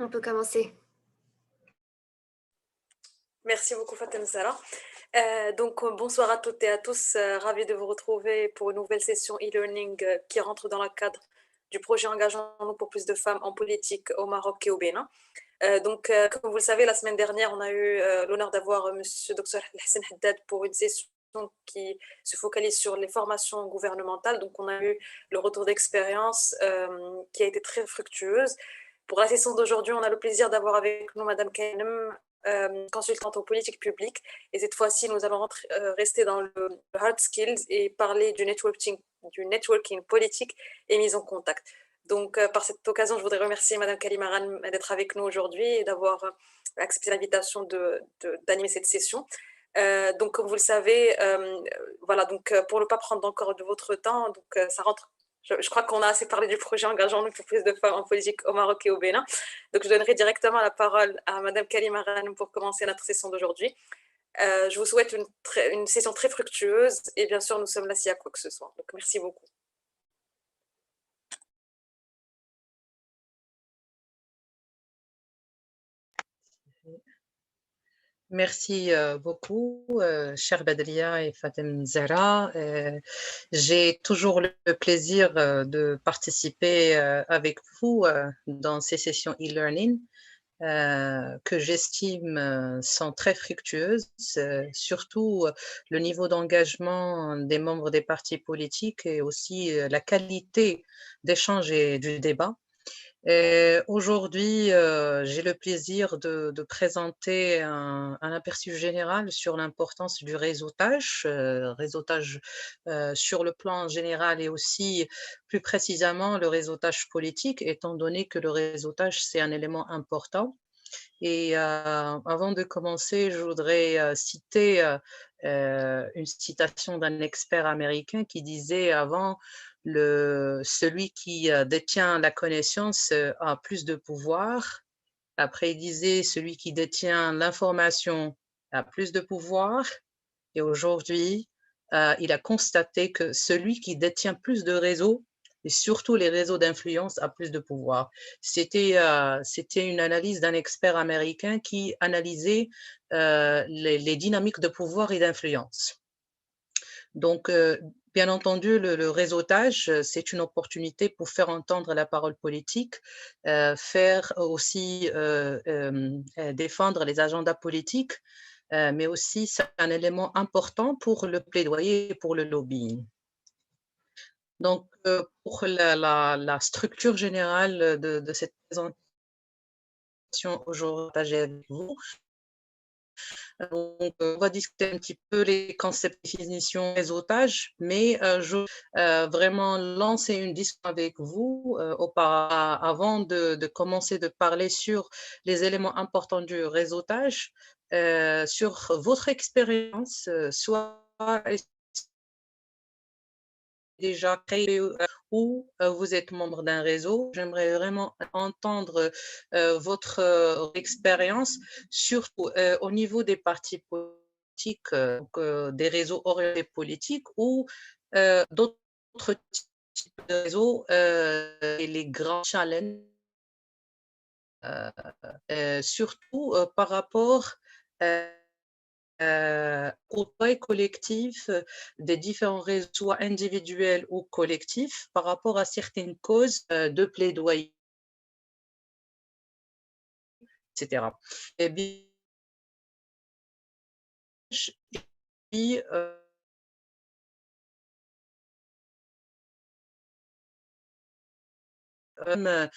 On peut commencer. Merci beaucoup Fatem Zara. Bonsoir à toutes et à tous. Ravi de vous retrouver pour une nouvelle session e-learning qui rentre dans le cadre du projet Engageons-nous pour plus de femmes en politique au Maroc et au Bénin. Comme vous le savez, la semaine dernière, on a eu l'honneur d'avoir Monsieur Dr Hassan Haddad pour une session qui se focalise sur les formations gouvernementales. Donc, on a eu le retour d'expérience qui a été très fructueuse. Pour la session d'aujourd'hui, on a le plaisir d'avoir avec nous Madame Kainem, consultante en politique publique. Et cette fois-ci, nous allons rester dans le hard skills et parler du networking politique et mise en contact. Par cette occasion, je voudrais remercier Madame Kalimaran d'être avec nous aujourd'hui et d'avoir accepté l'invitation d'animer cette session. Comme vous le savez, pour ne pas prendre encore de votre temps, ça rentre. Je crois qu'on a assez parlé du projet Engageons-nous pour plus de femmes en politique au Maroc et au Bénin. Donc, je donnerai directement la parole à Madame Kalimaran pour commencer notre session d'aujourd'hui. Je vous souhaite une session très fructueuse et bien sûr, nous sommes là s'il y a quoi que ce soit. Donc, merci beaucoup. Merci beaucoup, chère Badria et Fatem Zahra. J'ai toujours le plaisir de participer avec vous dans ces sessions e-learning que j'estime sont très fructueuses, surtout le niveau d'engagement des membres des partis politiques et aussi la qualité d'échange et du débat. Aujourd'hui, j'ai le plaisir de présenter un aperçu général sur l'importance du réseautage sur le plan général et aussi plus précisément le réseautage politique, étant donné que le réseautage, c'est un élément important. Et avant de commencer, je voudrais citer une citation d'un expert américain qui disait avant celui qui détient la connaissance a plus de pouvoir. Après, il disait celui qui détient l'information a plus de pouvoir. Et aujourd'hui, il a constaté que celui qui détient plus de réseaux, et surtout les réseaux d'influence, a plus de pouvoir. C'était une analyse d'un expert américain qui analysait les dynamiques de pouvoir et d'influence. Donc, bien entendu, le réseautage, c'est une opportunité pour faire entendre la parole politique, faire aussi défendre les agendas politiques, mais aussi c'est un élément important pour le plaidoyer et pour le lobbying. Donc, pour la structure générale de cette présentation aujourd'hui avec vous, donc, on va discuter un petit peu les concepts, définitions, réseautage, mais je veux vraiment lancer une discussion avec vous avant de commencer de parler sur les éléments importants du réseautage, sur votre expérience, soit déjà créé ou vous êtes membre d'un réseau. J'aimerais vraiment entendre votre expérience, surtout au niveau des partis politiques, des réseaux orientés politiques ou d'autres types de réseaux et les grands challenges, surtout par rapport euh, au travail collectif des différents réseaux, soit individuels ou collectifs, par rapport à certaines causes de plaidoyer, etc. Eh bien, je suis à,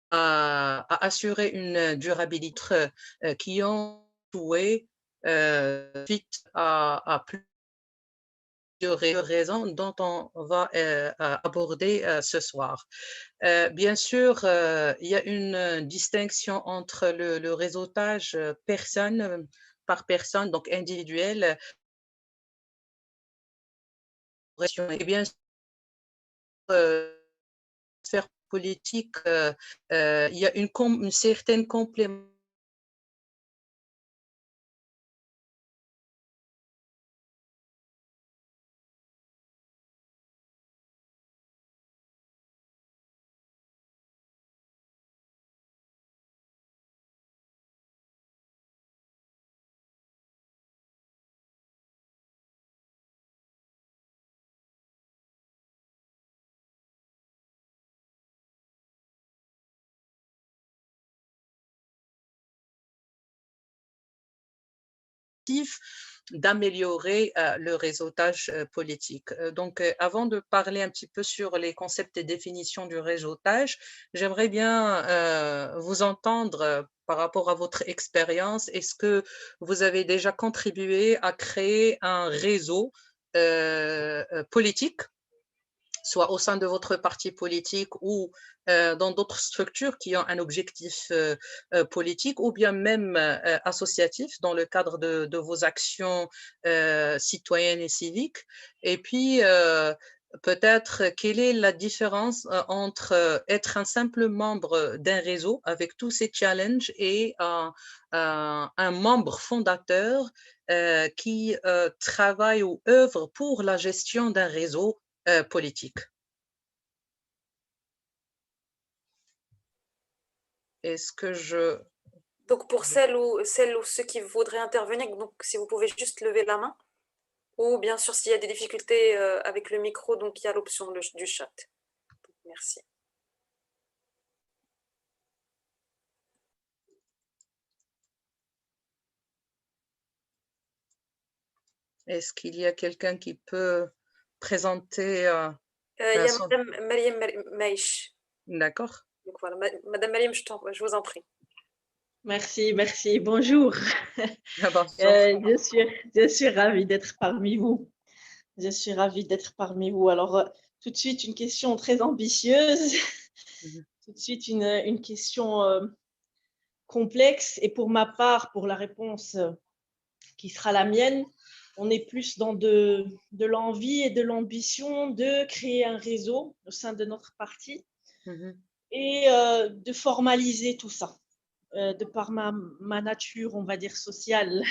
à assurer une durabilité qui ont joué suite à plus de raisons dont on va aborder ce soir. Bien sûr, il y a une distinction entre le réseautage personne par personne, donc individuel, et bien sûr, sphère politique, il y a une certaine complémentarité d'améliorer le réseautage politique. Donc, avant de parler un petit peu sur les concepts et définitions du réseautage, j'aimerais bien vous entendre par rapport à votre expérience. Est-ce que vous avez déjà contribué à créer un réseau politique, soit au sein de votre parti politique ou dans d'autres structures qui ont un objectif politique ou bien même associatif dans le cadre de vos actions citoyennes et civiques. Et puis, peut-être, quelle est la différence entre être un simple membre d'un réseau avec tous ces challenges et un membre fondateur qui travaille ou œuvre pour la gestion d'un réseau politique. Est-ce que je... Donc pour celles ou ceux qui voudraient intervenir, donc si vous pouvez juste lever la main, ou bien sûr s'il y a des difficultés avec le micro, donc il y a l'option du chat. Merci. Est-ce qu'il y a quelqu'un qui peut présenter Il y a son... Madame Mariam Maïch. D'accord. Donc voilà, Madame Mariam, je vous en prie. Merci, merci. Bonjour. Ah, bonjour. Je suis ravie d'être parmi vous. Je suis ravie d'être parmi vous. Alors, tout de suite, une question très ambitieuse. Mhm. Tout de suite, une question complexe. Et pour ma part, pour la réponse qui sera la mienne, on est plus dans de l'envie et de l'ambition de créer un réseau au sein de notre parti Mhm. et de formaliser tout ça. De par ma nature, on va dire, sociale,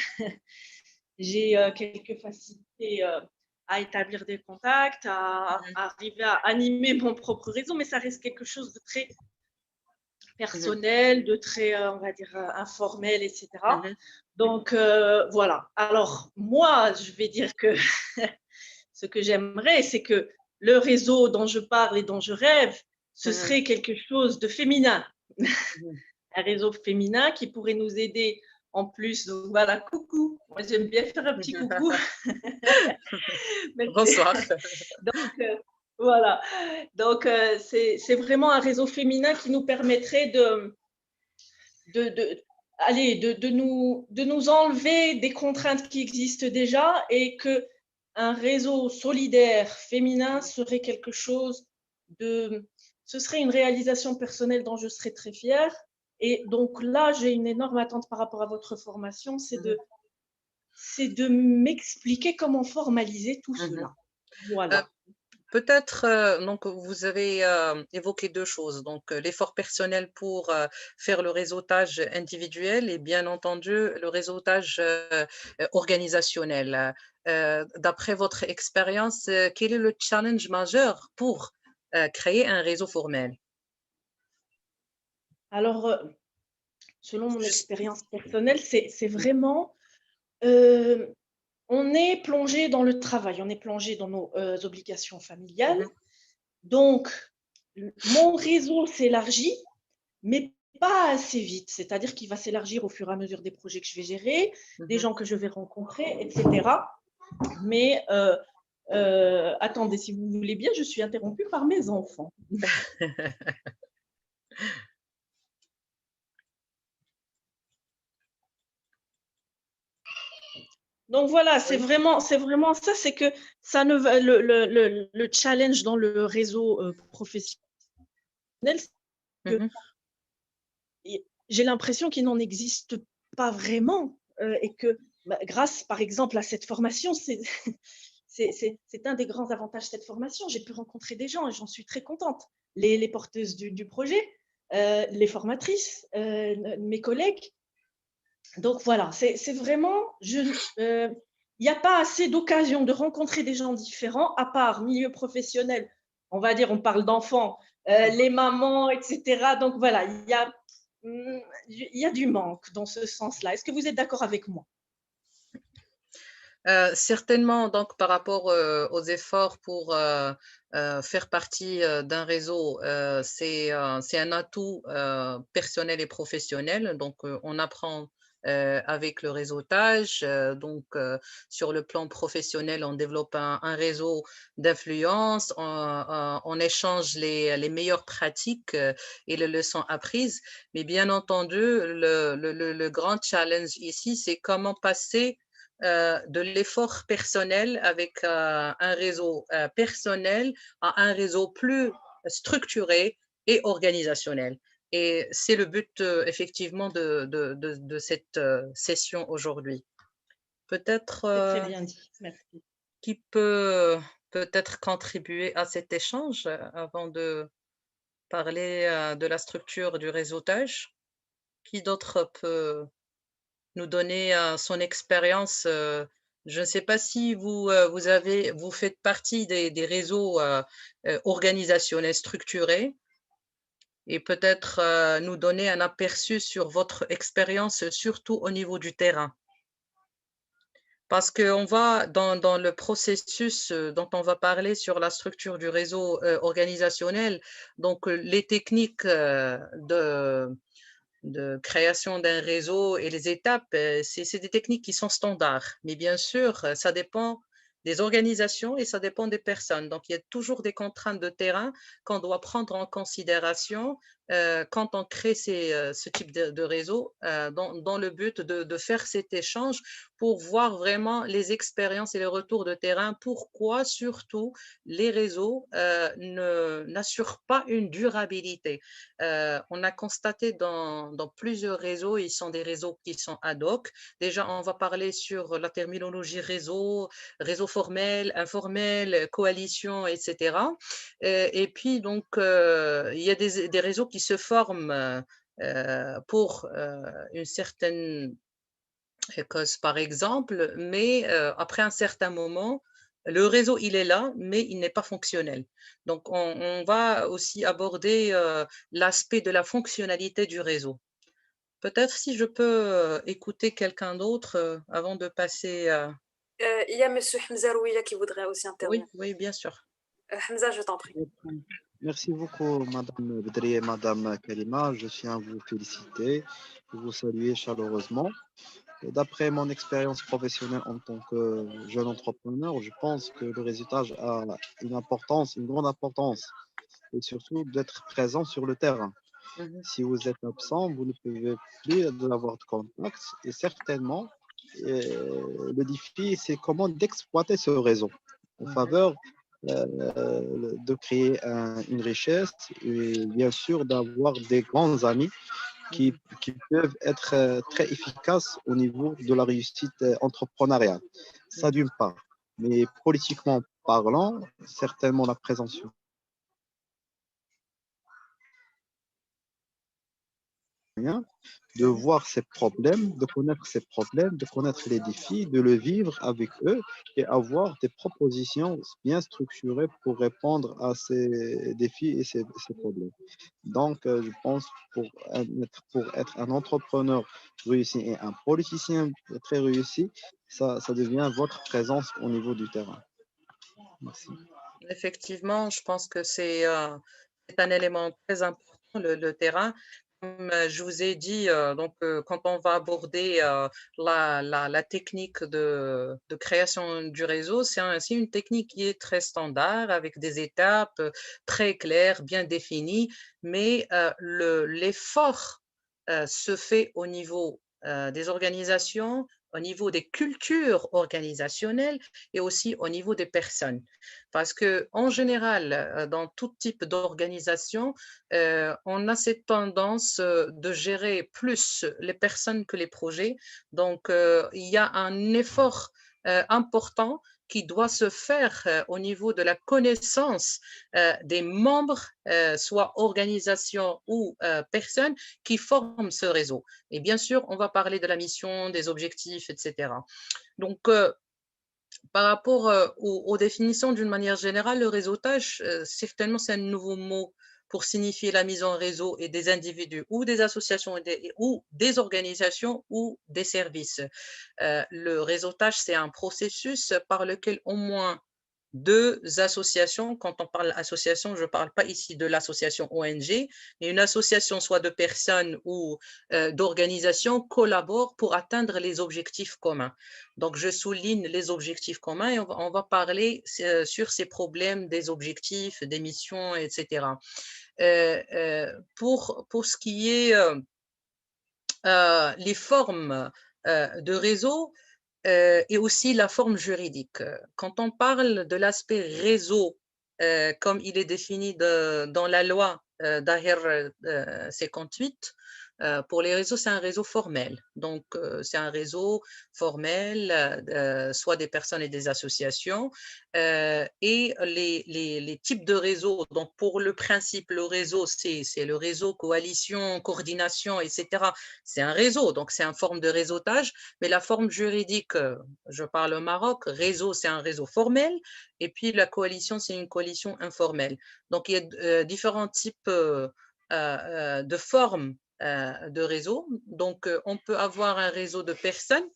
j'ai quelques facilités à établir des contacts, à arriver à animer mon propre réseau, mais ça reste quelque chose de très personnel, de très, on va dire, informel, etc. Mhm. Donc, voilà. Alors, moi, je vais dire que ce que j'aimerais, c'est que le réseau dont je parle et dont je rêve, ce Mhm. serait quelque chose de féminin. Mhm. Un réseau féminin qui pourrait nous aider en plus. Donc voilà, coucou. Moi, j'aime bien faire un petit coucou. Bonsoir. Donc, voilà. Donc, c'est vraiment un réseau féminin qui nous permettrait de, allez, de nous enlever des contraintes qui existent déjà et que un réseau solidaire féminin serait quelque chose de... Ce serait une réalisation personnelle dont je serais très fière. Et donc là, j'ai une énorme attente par rapport à votre formation, c'est de m'expliquer comment formaliser tout Mhm. cela. Voilà. Peut-être, donc vous avez évoqué deux choses, donc l'effort personnel pour faire le réseautage individuel et bien entendu le réseautage organisationnel. D'après votre expérience, quel est le challenge majeur pour créer un réseau formel? Alors, selon mon Juste- expérience personnelle, c'est vraiment euh, on est plongé dans le travail, on est plongé dans nos obligations familiales. Mhm, Donc, mon réseau s'élargit, mais pas assez vite. C'est-à-dire qu'il va s'élargir au fur et à mesure des projets que je vais gérer, des mhm. gens que je vais rencontrer, etc. Mais attendez, si vous voulez bien, je suis interrompue par mes enfants. Donc voilà, Oui. c'est vraiment ça, c'est que ça ne va, le challenge dans le réseau professionnel, c'est que Mhm, j'ai l'impression qu'il n'en existe pas vraiment et que bah, grâce, par exemple, à cette formation, c'est un des grands avantages de cette formation. J'ai pu rencontrer des gens et j'en suis très contente. Les porteuses du projet, les formatrices, mes collègues. Donc voilà, c'est vraiment, il n'y a pas assez d'occasions de rencontrer des gens différents, à part milieu professionnel. On va dire, on parle d'enfants, mhm. les mamans, etc. Donc voilà, il y a du manque dans ce sens-là. Est-ce que vous êtes d'accord avec moi? Certainement, donc par rapport aux efforts pour faire partie d'un réseau, c'est un atout personnel et professionnel. Donc, on apprend avec le réseautage. Donc, sur le plan professionnel, on développe un réseau d'influence, on échange les meilleures pratiques et les leçons apprises. Mais bien entendu, le grand challenge ici, c'est comment passer de l'effort personnel avec un réseau personnel à un réseau plus structuré et organisationnel. Et c'est le but effectivement de cette session aujourd'hui. Peut-être C'est très bien dit. Merci. qui peut peut-être contribuer à cet échange avant de parler de la structure du réseautage. Qui d'autre peut nous donner son expérience? Je ne sais pas si vous faites partie des réseaux organisationnels structurés et peut-être nous donner un aperçu sur votre expérience, surtout au niveau du terrain. Parce qu'on va dans le processus dont on va parler sur la structure du réseau organisationnel, donc les techniques de création d'un réseau et les étapes, c'est des techniques qui sont standards. Mais bien sûr, ça dépend des organisations et ça dépend des personnes. Donc, il y a toujours des contraintes de terrain qu'on doit prendre en considération quand on crée ce type de réseau dans le but de faire cet échange pour voir vraiment les expériences et les retours de terrain. Pourquoi surtout les réseaux n'assurent pas une durabilité. On a constaté dans plusieurs réseaux, ils sont des réseaux qui sont ad hoc. Déjà, on va parler sur la terminologie réseau, réseau formel, informel, coalition, etc. Et puis, donc, il y a des réseaux qui se forment pour une certaine cause, par exemple, mais après un certain moment, le réseau, il est là, mais il n'est pas fonctionnel. Donc, on va aussi aborder l'aspect de la fonctionnalité du réseau. Peut-être si je peux écouter quelqu'un d'autre avant de passer. Il y a Monsieur Hamza Rouia qui voudrait aussi Oui, intervenir. oui, bien sûr. Hamza, je t'en prie. Merci beaucoup, Madame Bedri et Madame Kalima. Je tiens à vous féliciter et vous saluer chaleureusement. D'après mon expérience professionnelle en tant que jeune entrepreneur, je pense que le réseautage a une importance, une grande importance, et surtout d'être présent sur le terrain. Mhm, Si vous êtes absent, vous ne pouvez plus avoir de contact, et certainement, le défi, c'est comment d'exploiter ce réseau en mhm, faveur de créer une richesse et bien sûr d'avoir des grands amis mhm, qui peuvent être très efficaces au niveau de la réussite entrepreneuriale. Ça mhm. d'une part. Mais politiquement parlant, certainement la présence citoyenne, de Mhm. voir ces problèmes, de connaître les défis, de le vivre avec eux et avoir des propositions bien structurées pour répondre à ces défis et ces problèmes. Donc, je pense pour être un entrepreneur réussi et un politicien très réussi, ça devient votre présence au niveau du terrain. Merci. Effectivement, je pense que c'est un élément très important, le terrain. Comme je vous ai dit, donc, quand on va aborder la technique de création du réseau, c'est une technique qui est très standard, avec des étapes très claires, bien définies, mais l'effort se fait au niveau des organisations, au niveau des cultures organisationnelles et aussi au niveau des personnes. Parce que en général, dans tout type d'organisation, on a cette tendance de gérer plus les personnes que les projets. Donc, il y a un effort important qui doit se faire au niveau de la connaissance des membres, soit organisations ou personnes qui forment ce réseau. Et bien sûr, on va parler de la mission, des objectifs, etc. Donc, par rapport aux définitions d'une manière générale, le réseautage, certainement, c'est un nouveau mot pour signifier la mise en réseau et des individus ou des associations ou des organisations ou des services. Le réseautage, c'est un processus par lequel au moins deux associations. Quand on parle association, je ne parle pas ici de l'association ONG, mais une association soit de personnes ou d'organisations collaborent pour atteindre les objectifs communs. Donc, je souligne les objectifs communs et on va parler sur ces problèmes des objectifs, des missions, etc. Pour ce qui est les formes de réseau, et aussi la forme juridique. Quand on parle de l'aspect réseau, comme il est défini dans la loi Daher 58, pour les réseaux, c'est un réseau formel. Donc, c'est un réseau formel, soit des personnes et des associations. Et les types de réseaux, donc pour le principe, le réseau, c'est le réseau, coalition, coordination, etc. C'est un réseau, donc c'est une forme de réseautage. Mais la forme juridique, je parle au Maroc, réseau, c'est un réseau formel, et puis la coalition, c'est une coalition informelle. Donc, il y a différents types de formes de réseau. Donc, on peut avoir un réseau de personnes,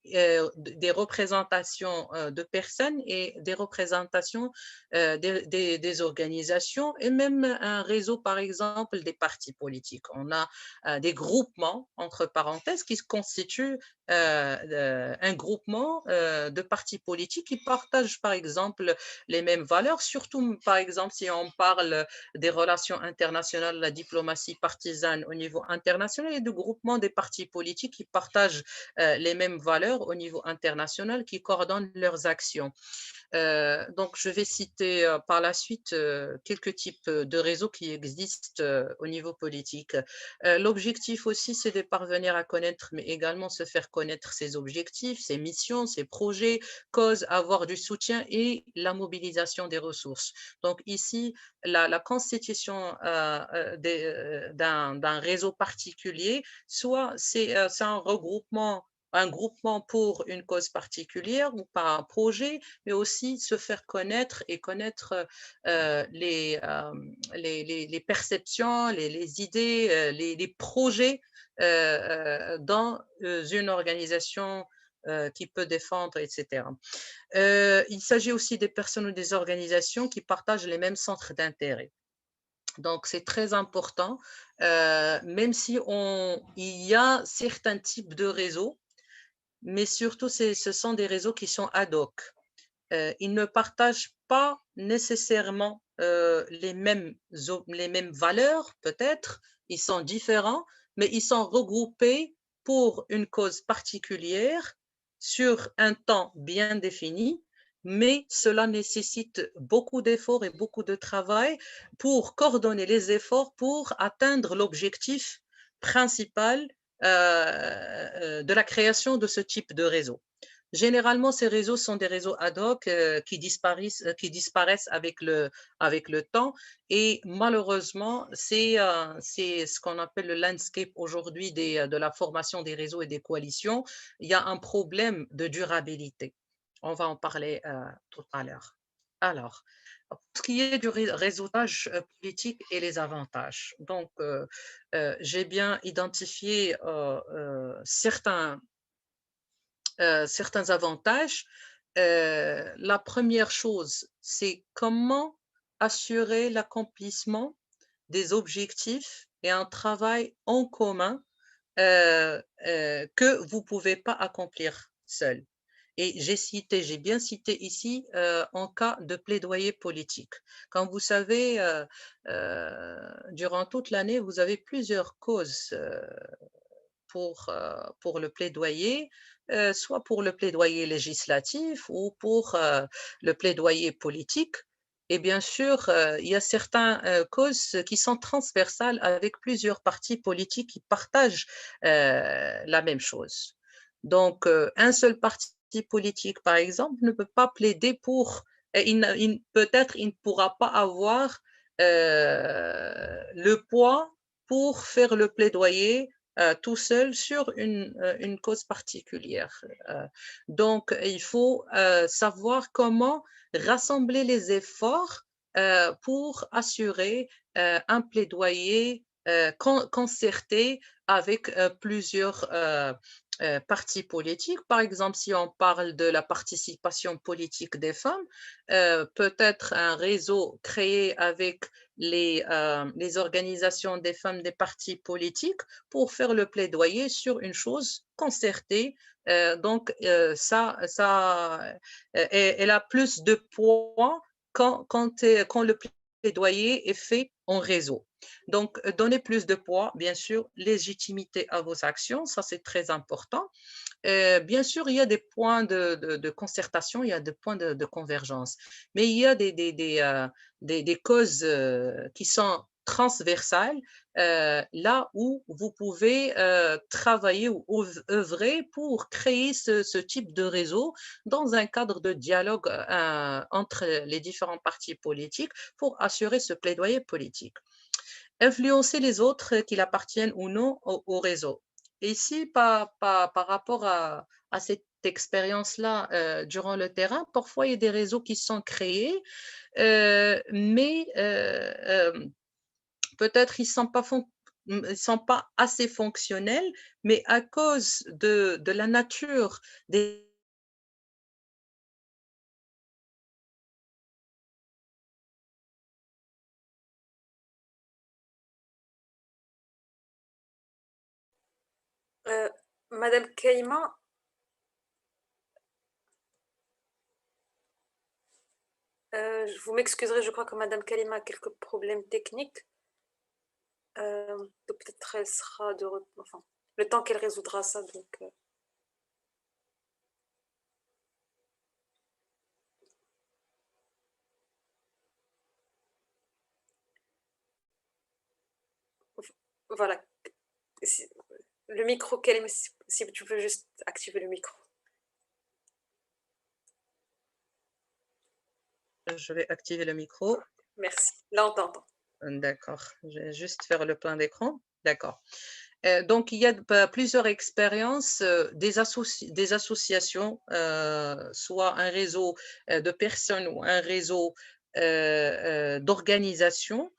des représentations de personnes et des représentations des organisations et même un réseau, par exemple, des partis politiques. On a des groupements, entre parenthèses, qui se constituent un groupement de partis politiques qui partagent, par exemple, les mêmes valeurs, surtout, par exemple, si on parle des relations internationales, la diplomatie partisane au niveau international et du groupement des partis politiques qui partagent les mêmes valeurs au niveau international, qui coordonnent leurs actions. Donc, je vais citer par la suite quelques types de réseaux qui existent au niveau politique. L'objectif aussi, c'est de parvenir à connaître, mais également se faire connaître ses objectifs, ses missions, ses projets, causes, avoir du soutien et la mobilisation des ressources. Donc, ici, la constitution d'un réseau particulier, soit c'est un regroupement, un groupement pour une cause particulière ou par un projet, mais aussi se faire connaître et connaître les perceptions, les idées, les projets dans une organisation qui peut défendre, etc. Il s'agit aussi des personnes ou des organisations qui partagent les mêmes centres d'intérêt. Donc, c'est très important, même si il y a certains types de réseaux, mais surtout, ce sont des réseaux qui sont ad hoc. Ils ne partagent pas nécessairement les mêmes valeurs, peut-être. Ils sont différents, mais ils sont regroupés pour une cause particulière sur un temps bien défini, mais cela nécessite beaucoup d'efforts et beaucoup de travail pour coordonner les efforts pour atteindre l'objectif principal de la création de ce type de réseau. Généralement, ces réseaux sont des réseaux ad hoc qui disparaissent avec le temps et malheureusement, c'est ce qu'on appelle le landscape aujourd'hui de la formation des réseaux et des coalitions. Il y a un problème de durabilité. On va en parler tout à l'heure. Alors, pour ce qui est du réseautage politique et les avantages, donc j'ai bien identifié certains avantages. La première chose, c'est comment assurer l'accomplissement des objectifs et un travail en commun que vous ne pouvez pas accomplir seul. Et j'ai bien cité ici en cas de plaidoyer politique. Comme vous savez, durant toute l'année, vous avez plusieurs causes pour le plaidoyer, soit pour le plaidoyer législatif ou pour le plaidoyer politique. Et bien sûr, il y a certaines causes qui sont transversales avec plusieurs partis politiques qui partagent la même chose. Donc, un seul parti politique, par exemple, ne peut pas plaider pour, peut-être il ne pourra pas avoir le poids pour faire le plaidoyer tout seul sur une cause particulière. Donc, il faut savoir comment rassembler les efforts pour assurer un plaidoyer concerté avec plusieurs partis politiques. Par exemple, si on parle de la participation politique des femmes, peut-être un réseau créé avec les organisations des femmes des partis politiques pour faire le plaidoyer sur une chose concertée. Elle a plus de poids quand le plaidoyer est fait en réseau. Donc, donner plus de poids, bien sûr, légitimité à vos actions, ça c'est très important. Bien sûr, il y a des points de concertation, il y a des points de convergence, mais il y a des causes qui sont transversales, là où vous pouvez travailler ou œuvrer pour créer ce type de réseau dans un cadre de dialogue entre les différents partis politiques pour assurer ce plaidoyer politique. Influencer les autres, qu'ils appartiennent ou non au réseau. Et ici, par rapport à cette expérience-là durant le terrain, parfois il y a des réseaux qui sont créés, mais peut-être ils sont pas assez fonctionnels, mais à cause de la nature des Madame Kaima, vous m'excuserez, je crois que Madame Kalima a quelques problèmes techniques. Donc peut-être elle sera enfin, le temps qu'elle résoudra ça. Donc, voilà. Le micro, Kalima, si tu peux juste activer le micro. Je vais activer le micro. Merci. Là, on t'entend. D'accord. Je vais juste faire le plein d'écran. D'accord. Donc, il y a plusieurs expériences des associations, soit un réseau de personnes ou un réseau d'organisations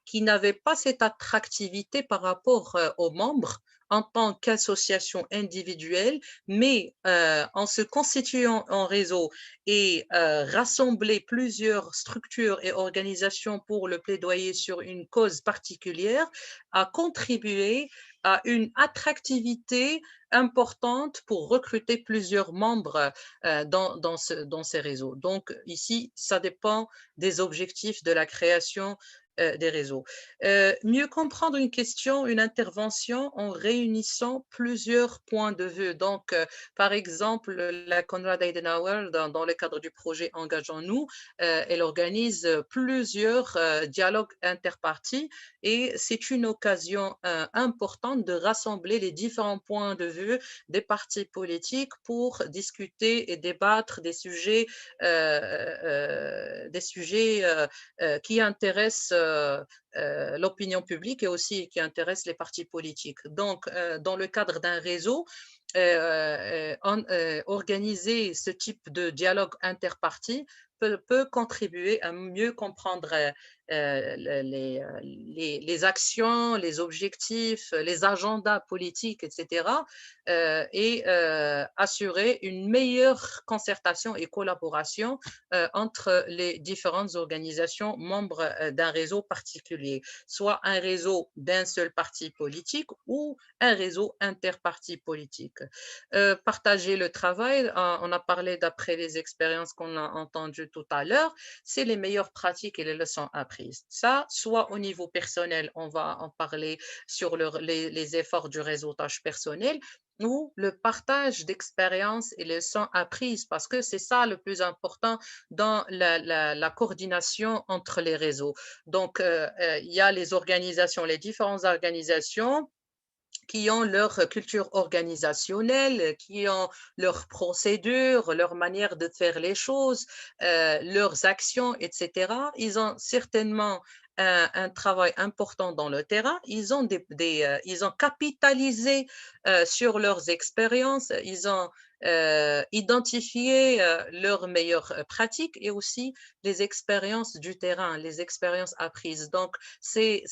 qui n'avaient pas cette attractivité par rapport aux membres en tant qu'association individuelle, mais en se constituant en réseau et rassembler plusieurs structures et organisations pour le plaidoyer sur une cause particulière, a contribué à une attractivité importante pour recruter plusieurs membres dans ces réseaux. Donc ici, ça dépend des objectifs de la création des réseaux. Mieux comprendre une question, une intervention en réunissant plusieurs points de vue. Donc, par exemple, la Konrad Adenauer, dans le cadre du projet Engageons-nous, elle organise plusieurs dialogues interpartis et c'est une occasion importante de rassembler les différents points de vue des partis politiques pour discuter et débattre des sujets qui intéressent l'opinion publique et aussi qui intéressent les partis politiques. Donc, dans le cadre d'un réseau, organiser ce type de dialogue interparti peut contribuer à mieux comprendre les actions, les objectifs, les agendas politiques, etc., et assurer une meilleure concertation et collaboration entre les différentes organisations membres d'un réseau particulier, soit un réseau d'un seul parti politique ou un réseau interparti politique. Partager le travail, on a parlé d'après les expériences qu'on a entendues tout à l'heure, c'est les meilleures pratiques et les leçons apprises. Ça, soit au niveau personnel, on va en parler sur les efforts du réseautage personnel, ou le partage d'expériences et leçons apprises, parce que c'est ça le plus important dans la coordination entre les réseaux. Donc, il y a les organisations, les différentes organisations qui ont leur culture organisationnelle, qui ont leurs procédures, leur manière de faire les choses, leurs actions, etc. Ils ont certainement un travail important dans le terrain. Ils ont capitalisé sur leurs expériences. Ils ont identifier leurs meilleures pratiques et aussi les expériences du terrain, les expériences apprises. Donc, c'est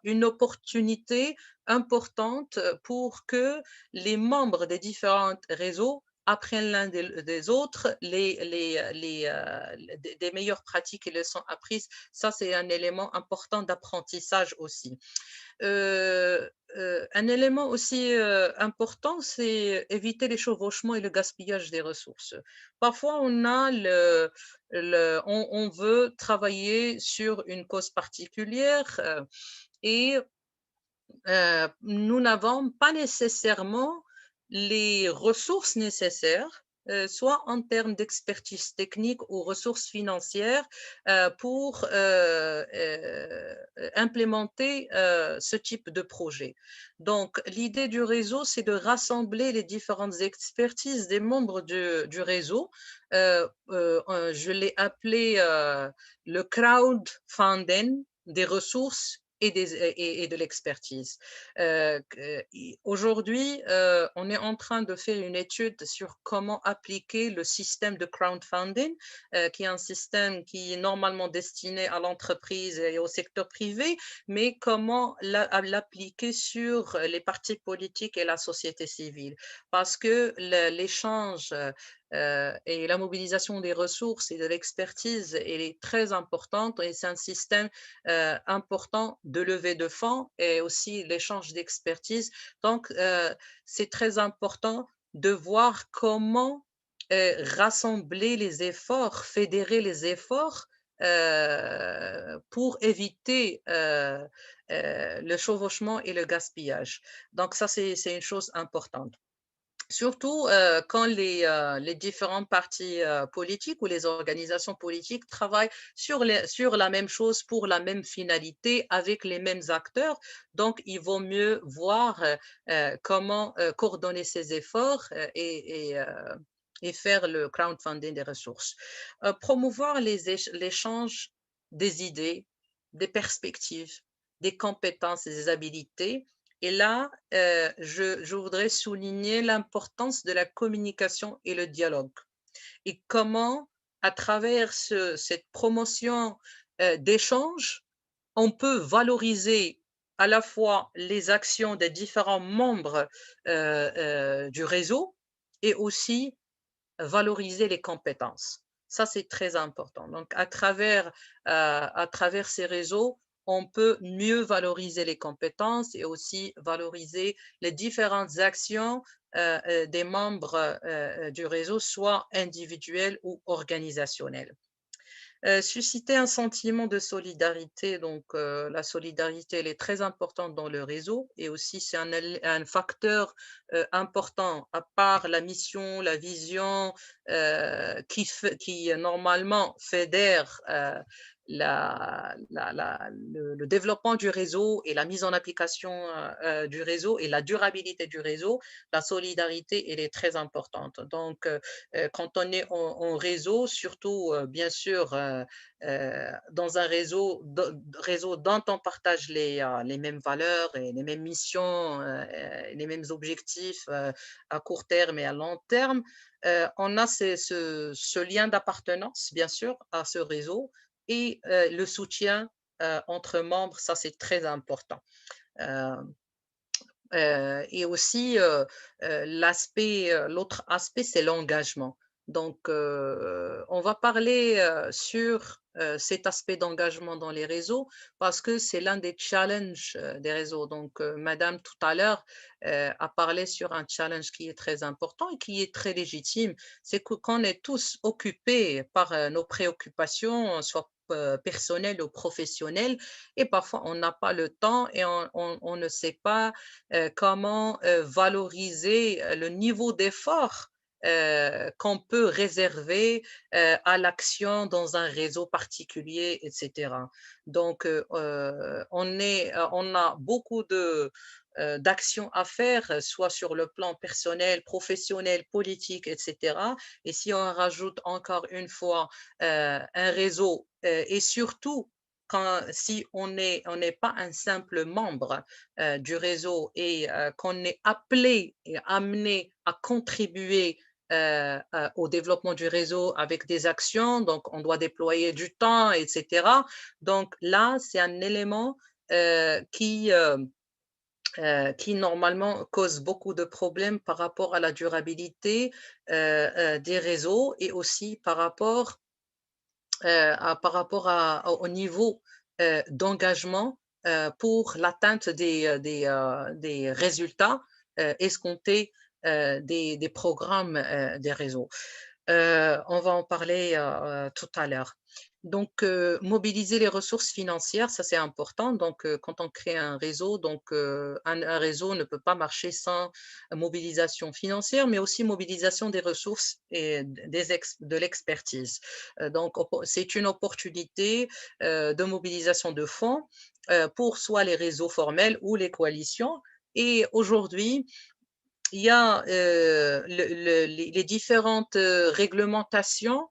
une opportunité importante pour que les membres des différents réseaux apprennent l'un des autres des meilleures pratiques et leçons apprises. Ça, c'est un élément important d'apprentissage aussi. Un élément aussi important, c'est éviter les chevauchements et le gaspillage des ressources. Parfois, on veut travailler sur une cause particulière et nous n'avons pas nécessairement les ressources nécessaires, soit en termes d'expertise technique ou ressources financières, pour implémenter ce type de projet. Donc, l'idée du réseau, c'est de rassembler les différentes expertises des membres du réseau. Je l'ai appelé le crowdfunding des ressources et de l'expertise. Aujourd'hui, on est en train de faire une étude sur comment appliquer le système de crowdfunding, qui est un système qui est normalement destiné à l'entreprise et au secteur privé, mais comment l'appliquer sur les partis politiques et la société civile. Parce que l'échange et la mobilisation des ressources et de l'expertise est très importante et c'est un système important de levée de fonds et aussi l'échange d'expertise. Donc, c'est très important de voir comment rassembler les efforts, fédérer les efforts pour éviter le chevauchement et le gaspillage. Donc, ça, c'est une chose importante. Surtout quand les différents partis politiques ou les organisations politiques travaillent sur la même chose pour la même finalité avec les mêmes acteurs. Donc, il vaut mieux voir comment coordonner ces efforts et faire le crowdfunding des ressources. Promouvoir l'échange des idées, des perspectives, des compétences et des habilités. Et là, je voudrais souligner l'importance de la communication et le dialogue et comment, à travers cette promotion d'échange, on peut valoriser à la fois les actions des différents membres du réseau et aussi valoriser les compétences. Ça, c'est très important. Donc, à travers ces réseaux, on peut mieux valoriser les compétences et aussi valoriser les différentes actions des membres du réseau, soit individuelles ou organisationnelles. Susciter un sentiment de solidarité. Donc, la solidarité, elle est très importante dans le réseau et aussi c'est un facteur important, à part la mission, la vision qui normalement fédère le développement du réseau et la mise en application du réseau et la durabilité du réseau. La solidarité, elle est très importante. Donc, quand on est en réseau, surtout bien sûr dans un réseau dont on partage les mêmes valeurs et les mêmes missions, les mêmes objectifs à court terme et à long terme, on a ce lien d'appartenance, bien sûr, à ce réseau et le soutien entre membres, ça c'est très important. Et aussi, l'autre aspect, c'est l'engagement. Donc, on va parler sur cet aspect d'engagement dans les réseaux parce que c'est l'un des challenges des réseaux. Donc, Madame tout à l'heure a parlé sur un challenge qui est très important et qui est très légitime. C'est qu'on est tous occupés par nos préoccupations, soit personnelles ou professionnelles, et parfois on n'a pas le temps et on ne sait pas comment valoriser le niveau d'effort qu'on peut réserver à l'action dans un réseau particulier, etc. Donc, on a beaucoup d'actions à faire, soit sur le plan personnel, professionnel, politique, etc. Et si on rajoute encore une fois un réseau et surtout si on n'est pas un simple membre du réseau et qu'on est appelé et amené à contribuer au développement du réseau avec des actions, donc on doit déployer du temps, etc. Donc là, c'est un élément qui normalement cause beaucoup de problèmes par rapport à la durabilité des réseaux et aussi par rapport au niveau d'engagement pour l'atteinte des résultats escomptés des programmes des réseaux. On va en parler tout à l'heure. Donc, mobiliser les ressources financières, ça c'est important. Donc, quand on crée un réseau, donc un réseau ne peut pas marcher sans mobilisation financière, mais aussi mobilisation des ressources et de l'expertise. Donc, c'est une opportunité de mobilisation de fonds pour soit les réseaux formels ou les coalitions. Et aujourd'hui, il y a les différentes réglementations,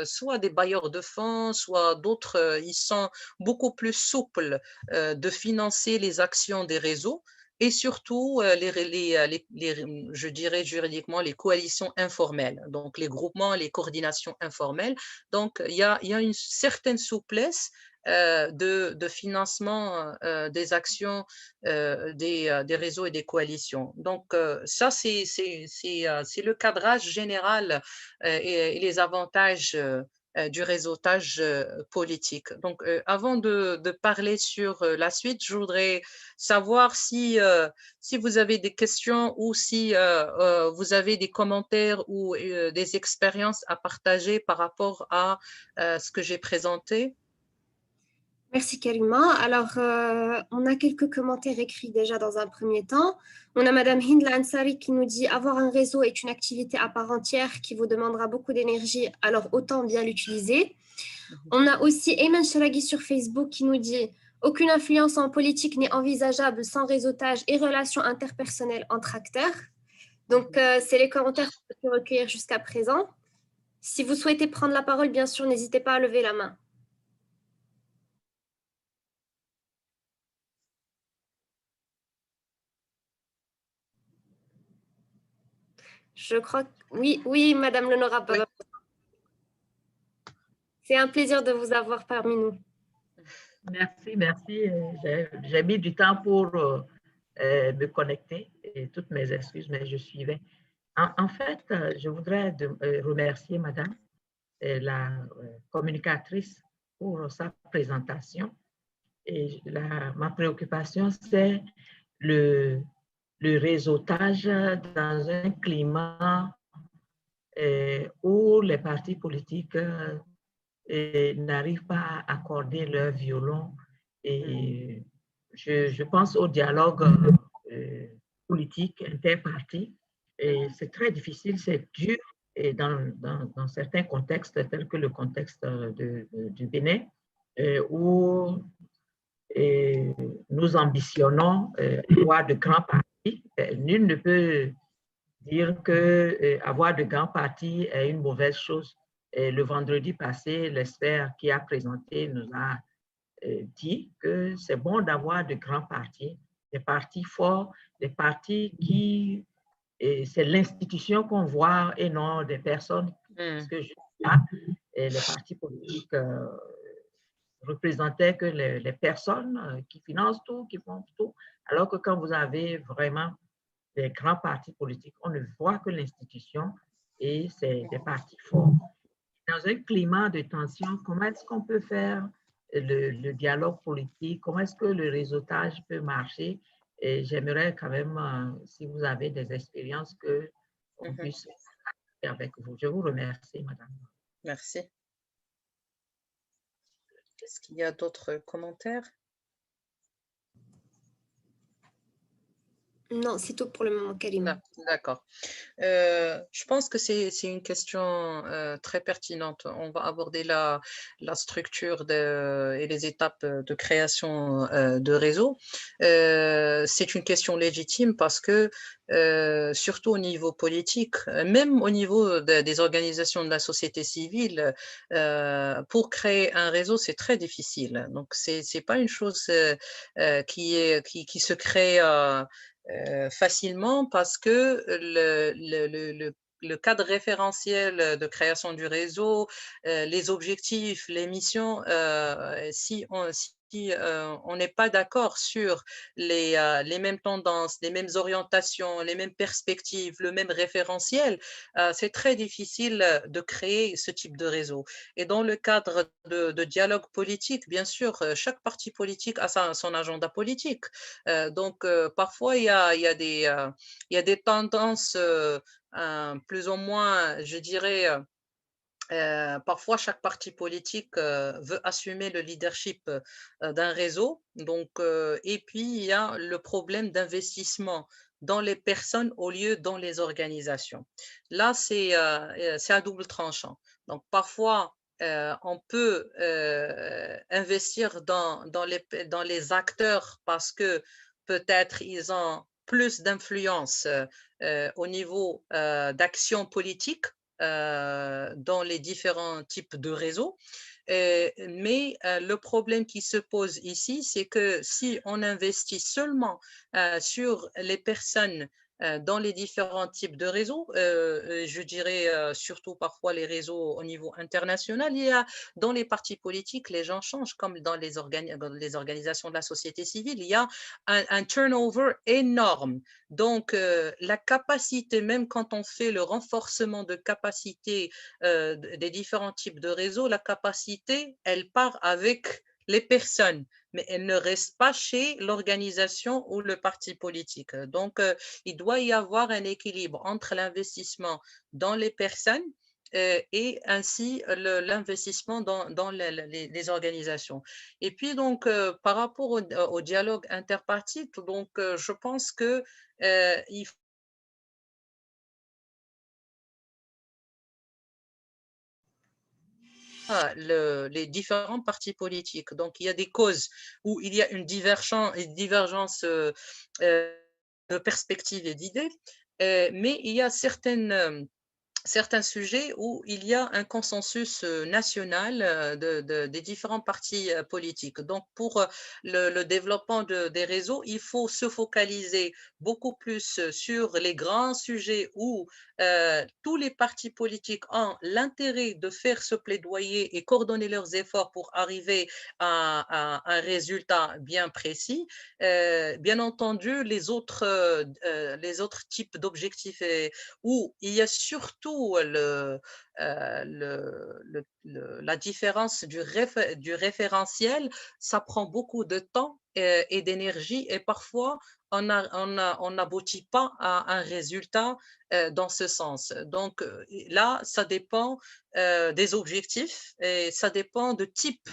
soit des bailleurs de fonds, soit d'autres, ils sont beaucoup plus souples de financer les actions des réseaux et surtout, je dirais juridiquement, les coalitions informelles, donc les groupements, les coordinations informelles. Donc, il y a une certaine souplesse de financement des actions des réseaux et des coalitions. Donc, ça, c'est le cadrage général et les avantages du réseautage politique. Donc, avant de parler sur la suite, je voudrais savoir si vous avez des questions ou si vous avez des commentaires ou des expériences à partager par rapport à ce que j'ai présenté. Merci Karima. Alors, on a quelques commentaires écrits déjà dans un premier temps. On a Madame Hind Ansari qui nous dit « Avoir un réseau est une activité à part entière qui vous demandera beaucoup d'énergie, alors autant bien l'utiliser. » On a aussi Ayman Sharagi sur Facebook qui nous dit « Aucune influence en politique n'est envisageable sans réseautage et relations interpersonnelles entre acteurs. » Donc, c'est les commentaires qu'on peut recueillir jusqu'à présent. Si vous souhaitez prendre la parole, bien sûr, n'hésitez pas à lever la main. Je crois que oui, Madame l'honorable. Oui. C'est un plaisir de vous avoir parmi nous. Merci. J'ai mis du temps pour me connecter et toutes mes excuses, mais je suivais. En fait, je voudrais remercier Madame la communicatrice pour sa présentation. Et ma préoccupation, c'est le réseautage dans un climat où les partis politiques n'arrivent pas à accorder leur violon. Et je pense au dialogue politique interparti. Et c'est très difficile, c'est dur et dans certains contextes, tels que le contexte du Bénin, où nous ambitionnons avoir de grands partis. Nul ne peut dire qu'avoir de grands partis est une mauvaise chose. Et le vendredi passé, l'expert qui a présenté nous a dit que c'est bon d'avoir de grands partis, des partis forts, des partis qui, c'est l'institution qu'on voit et non des personnes. Parce que là, les partis politiques représentaient que les personnes qui financent tout, qui font tout, alors que quand vous avez vraiment des grands partis politiques, on ne voit que l'institution et c'est des partis forts. Dans un climat de tension, comment est-ce qu'on peut faire le dialogue politique? Comment est-ce que le réseautage peut marcher? Et j'aimerais quand même, si vous avez des expériences, qu'on puisse faire avec vous. Je vous remercie, Madame. Merci. Est-ce qu'il y a d'autres commentaires? Non, c'est tout pour le moment, Karima. D'accord. Je pense que c'est une question très pertinente. On va aborder la structure et les étapes de création de réseau. C'est une question légitime parce que, surtout au niveau politique, même au niveau des organisations de la société civile, pour créer un réseau, c'est très difficile. Donc, c'est pas une chose qui se crée facilement parce que le cadre référentiel de création du réseau, les objectifs, les missions, si on n'est pas d'accord sur les mêmes tendances, les mêmes orientations, les mêmes perspectives, le même référentiel, c'est très difficile de créer ce type de réseau. Et dans le cadre de dialogue politique, bien sûr, chaque parti politique a son agenda politique. Donc, parfois, il y a des tendances plus ou moins, je dirais, parfois, chaque parti politique veut assumer le leadership d'un réseau. Donc, et puis, il y a le problème d'investissement dans les personnes au lieu dans les organisations. Là, c'est à double tranchant. Donc, parfois, on peut investir dans les acteurs parce que peut-être ils ont plus d'influence au niveau d'action politique dans les différents types de réseaux. Mais le problème qui se pose ici, c'est que si on investit seulement sur les personnes dans les différents types de réseaux, je dirais surtout parfois les réseaux au niveau international, il y a dans les partis politiques, les gens changent comme dans les organisations de la société civile, il y a un turnover énorme. Donc, la capacité, même quand on fait le renforcement de capacité des différents types de réseaux, la capacité, elle part avec les personnes, mais elle ne reste pas chez l'organisation ou le parti politique. Donc, il doit y avoir un équilibre entre l'investissement dans les personnes et ainsi l'investissement dans les organisations. Et puis, donc, par rapport au dialogue interpartite, donc, je pense que il faut les différents partis politiques. Donc, il y a des causes où il y a une divergence de perspectives et d'idées, mais il y a certains sujets où il y a un consensus national des différents partis politiques. Donc, pour le développement des réseaux, il faut se focaliser beaucoup plus sur les grands sujets où tous les partis politiques ont l'intérêt de faire ce plaidoyer et coordonner leurs efforts pour arriver à un résultat bien précis. Bien entendu, les autres types d'objectifs où il y a surtout la différence du référentiel, ça prend beaucoup de temps et d'énergie et parfois on n'aboutit pas à un résultat dans ce sens. Donc là, ça dépend des objectifs et ça dépend de type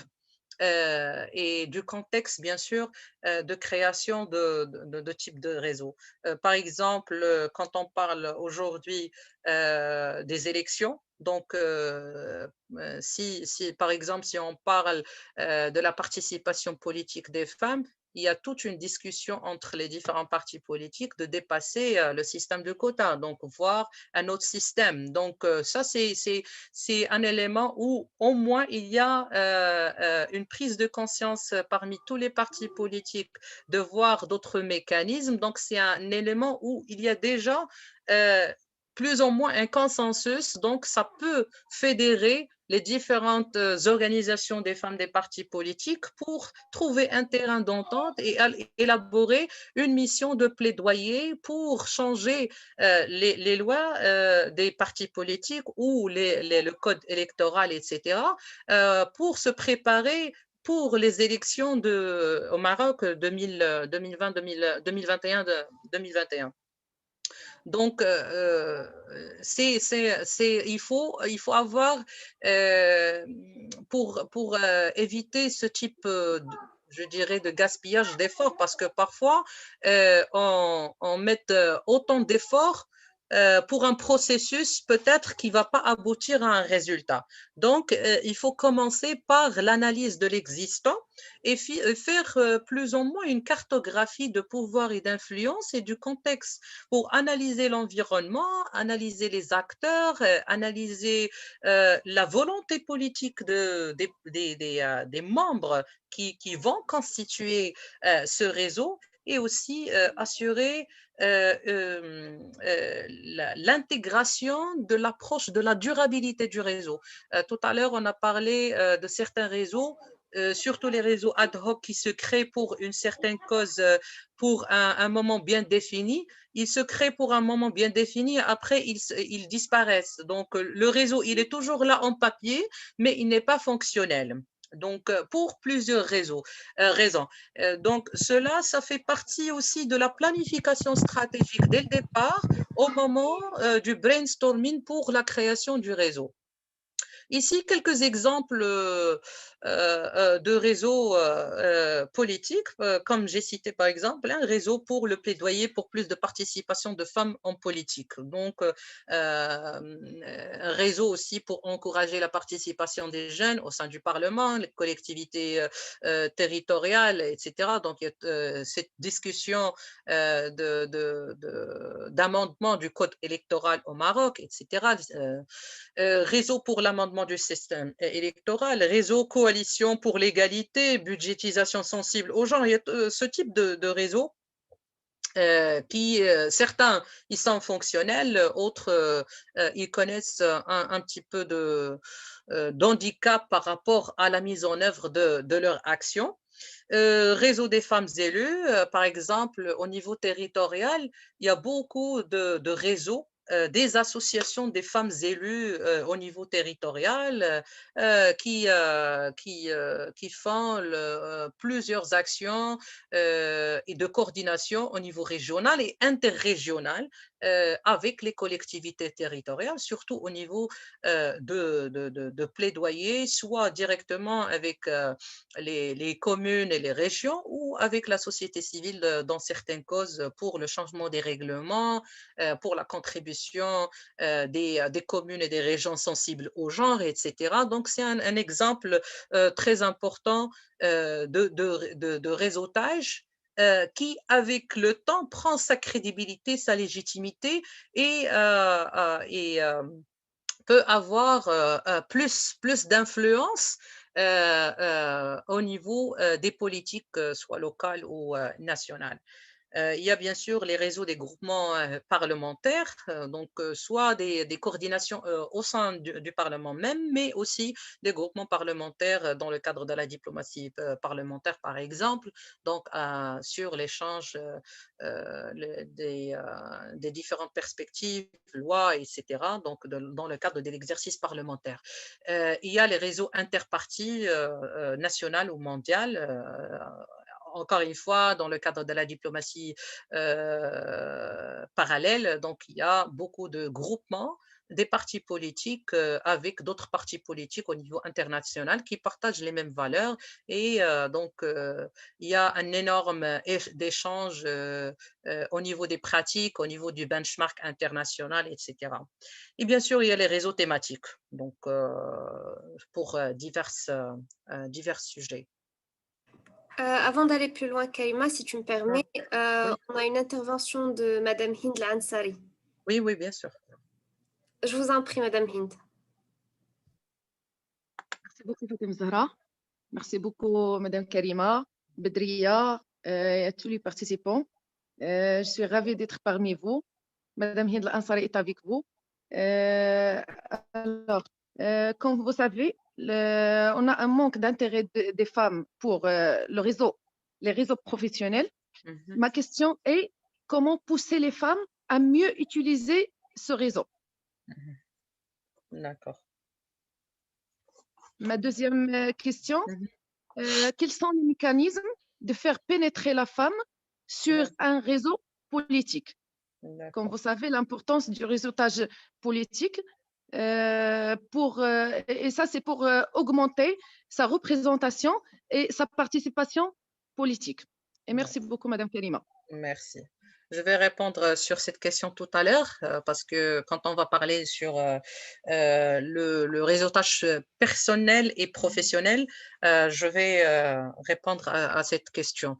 et du contexte, bien sûr, de création de type de réseau. Par exemple, quand on parle aujourd'hui des élections, donc, par exemple, si on parle de la participation politique des femmes, il y a toute une discussion entre les différents partis politiques de dépasser le système de quotas, donc voir un autre système. Donc, ça, c'est un élément où au moins il y a une prise de conscience parmi tous les partis politiques de voir d'autres mécanismes. Donc, c'est un élément où il y a déjà plus ou moins un consensus. Donc, ça peut fédérer les différentes organisations des femmes des partis politiques pour trouver un terrain d'entente et élaborer une mission de plaidoyer pour changer les lois des partis politiques ou le code électoral, etc., pour se préparer pour les élections au Maroc 2020, 2021, 2021. Donc, il faut avoir, pour éviter ce type, je dirais, de gaspillage d'efforts, parce que parfois, on met autant d'efforts pour un processus peut-être qui ne va pas aboutir à un résultat. Donc, il faut commencer par l'analyse de l'existant et faire plus ou moins une cartographie de pouvoir et d'influence et du contexte pour analyser l'environnement, analyser les acteurs, analyser la volonté politique des membres qui vont constituer ce réseau et aussi assurer l'intégration de l'approche de la durabilité du réseau. Tout à l'heure, on a parlé de certains réseaux, surtout les réseaux ad hoc qui se créent pour une certaine cause, pour un moment bien défini. Ils se créent pour un moment bien défini, après ils disparaissent. Donc le réseau, il est toujours là en papier, mais il n'est pas fonctionnel. Donc, pour plusieurs raisons. Donc, cela, ça fait partie aussi de la planification stratégique dès le départ, au moment du brainstorming pour la création du réseau. Ici, quelques exemples de réseaux politiques, comme j'ai cité par exemple un réseau pour le plaidoyer pour plus de participation de femmes en politique. Donc, un réseau aussi pour encourager la participation des jeunes au sein du Parlement, les collectivités territoriales, etc. Donc, il y a cette discussion d'amendement du code électoral au Maroc, etc. Réseau pour l'amendement du système électoral, réseau coalition pour l'égalité, budgétisation sensible aux gens. Il y a ce type de réseau qui, certains, ils sont fonctionnels, autres, ils connaissent un petit peu d'handicap par rapport à la mise en œuvre de leur action. Réseau des femmes élues, par exemple, au niveau territorial, il y a beaucoup de réseaux, des associations des femmes élues au niveau territorial qui font plusieurs actions et de coordination au niveau régional et interrégional avec les collectivités territoriales, surtout au niveau de plaidoyer, soit directement avec les communes et les régions ou avec la société civile dans certaines causes pour le changement des règlements, pour la contribution des communes et des régions sensibles au genre, etc. Donc, c'est un exemple très important de réseautage qui, avec le temps, prend sa crédibilité, sa légitimité et peut avoir plus d'influence au niveau des politiques, soit locales ou nationales. Il y a bien sûr les réseaux des groupements parlementaires, donc soit des coordinations au sein du Parlement même, mais aussi des groupements parlementaires dans le cadre de la diplomatie parlementaire, par exemple, donc sur l'échange des différentes perspectives, lois, etc., donc dans le cadre de l'exercice parlementaire. Il y a les réseaux interpartis national ou mondial, encore une fois, dans le cadre de la diplomatie parallèle, donc il y a beaucoup de groupements des partis politiques avec d'autres partis politiques au niveau international qui partagent les mêmes valeurs et donc il y a un énorme échange au niveau des pratiques, au niveau du benchmark international, etc. Et bien sûr, il y a les réseaux thématiques, donc pour divers sujets. Avant d'aller plus loin, Karima, si tu me permets, Oui, on a une intervention de Madame Hind Ansari. oui, oui, bien sûr. Je vous en prie, Madame Hind. Merci beaucoup, Fatem Zahra. Merci beaucoup, Madame Karima, Bedria et à tous les participants. Je suis ravie d'être parmi vous. Madame Hind Ansari est avec vous. Alors, comme vous savez, on a un manque d'intérêt des femmes pour les réseaux professionnels. Ma question est comment pousser les femmes à mieux utiliser ce réseau? D'accord. Ma deuxième question, quels sont les mécanismes de faire pénétrer la femme sur un réseau politique? Comme vous savez, l'importance du réseautage politique, et ça c'est pour augmenter sa représentation et sa participation politique. Et merci beaucoup, Madame Karima. Merci. Je vais répondre sur cette question tout à l'heure parce que quand on va parler sur le réseautage personnel et professionnel, je vais répondre à cette question.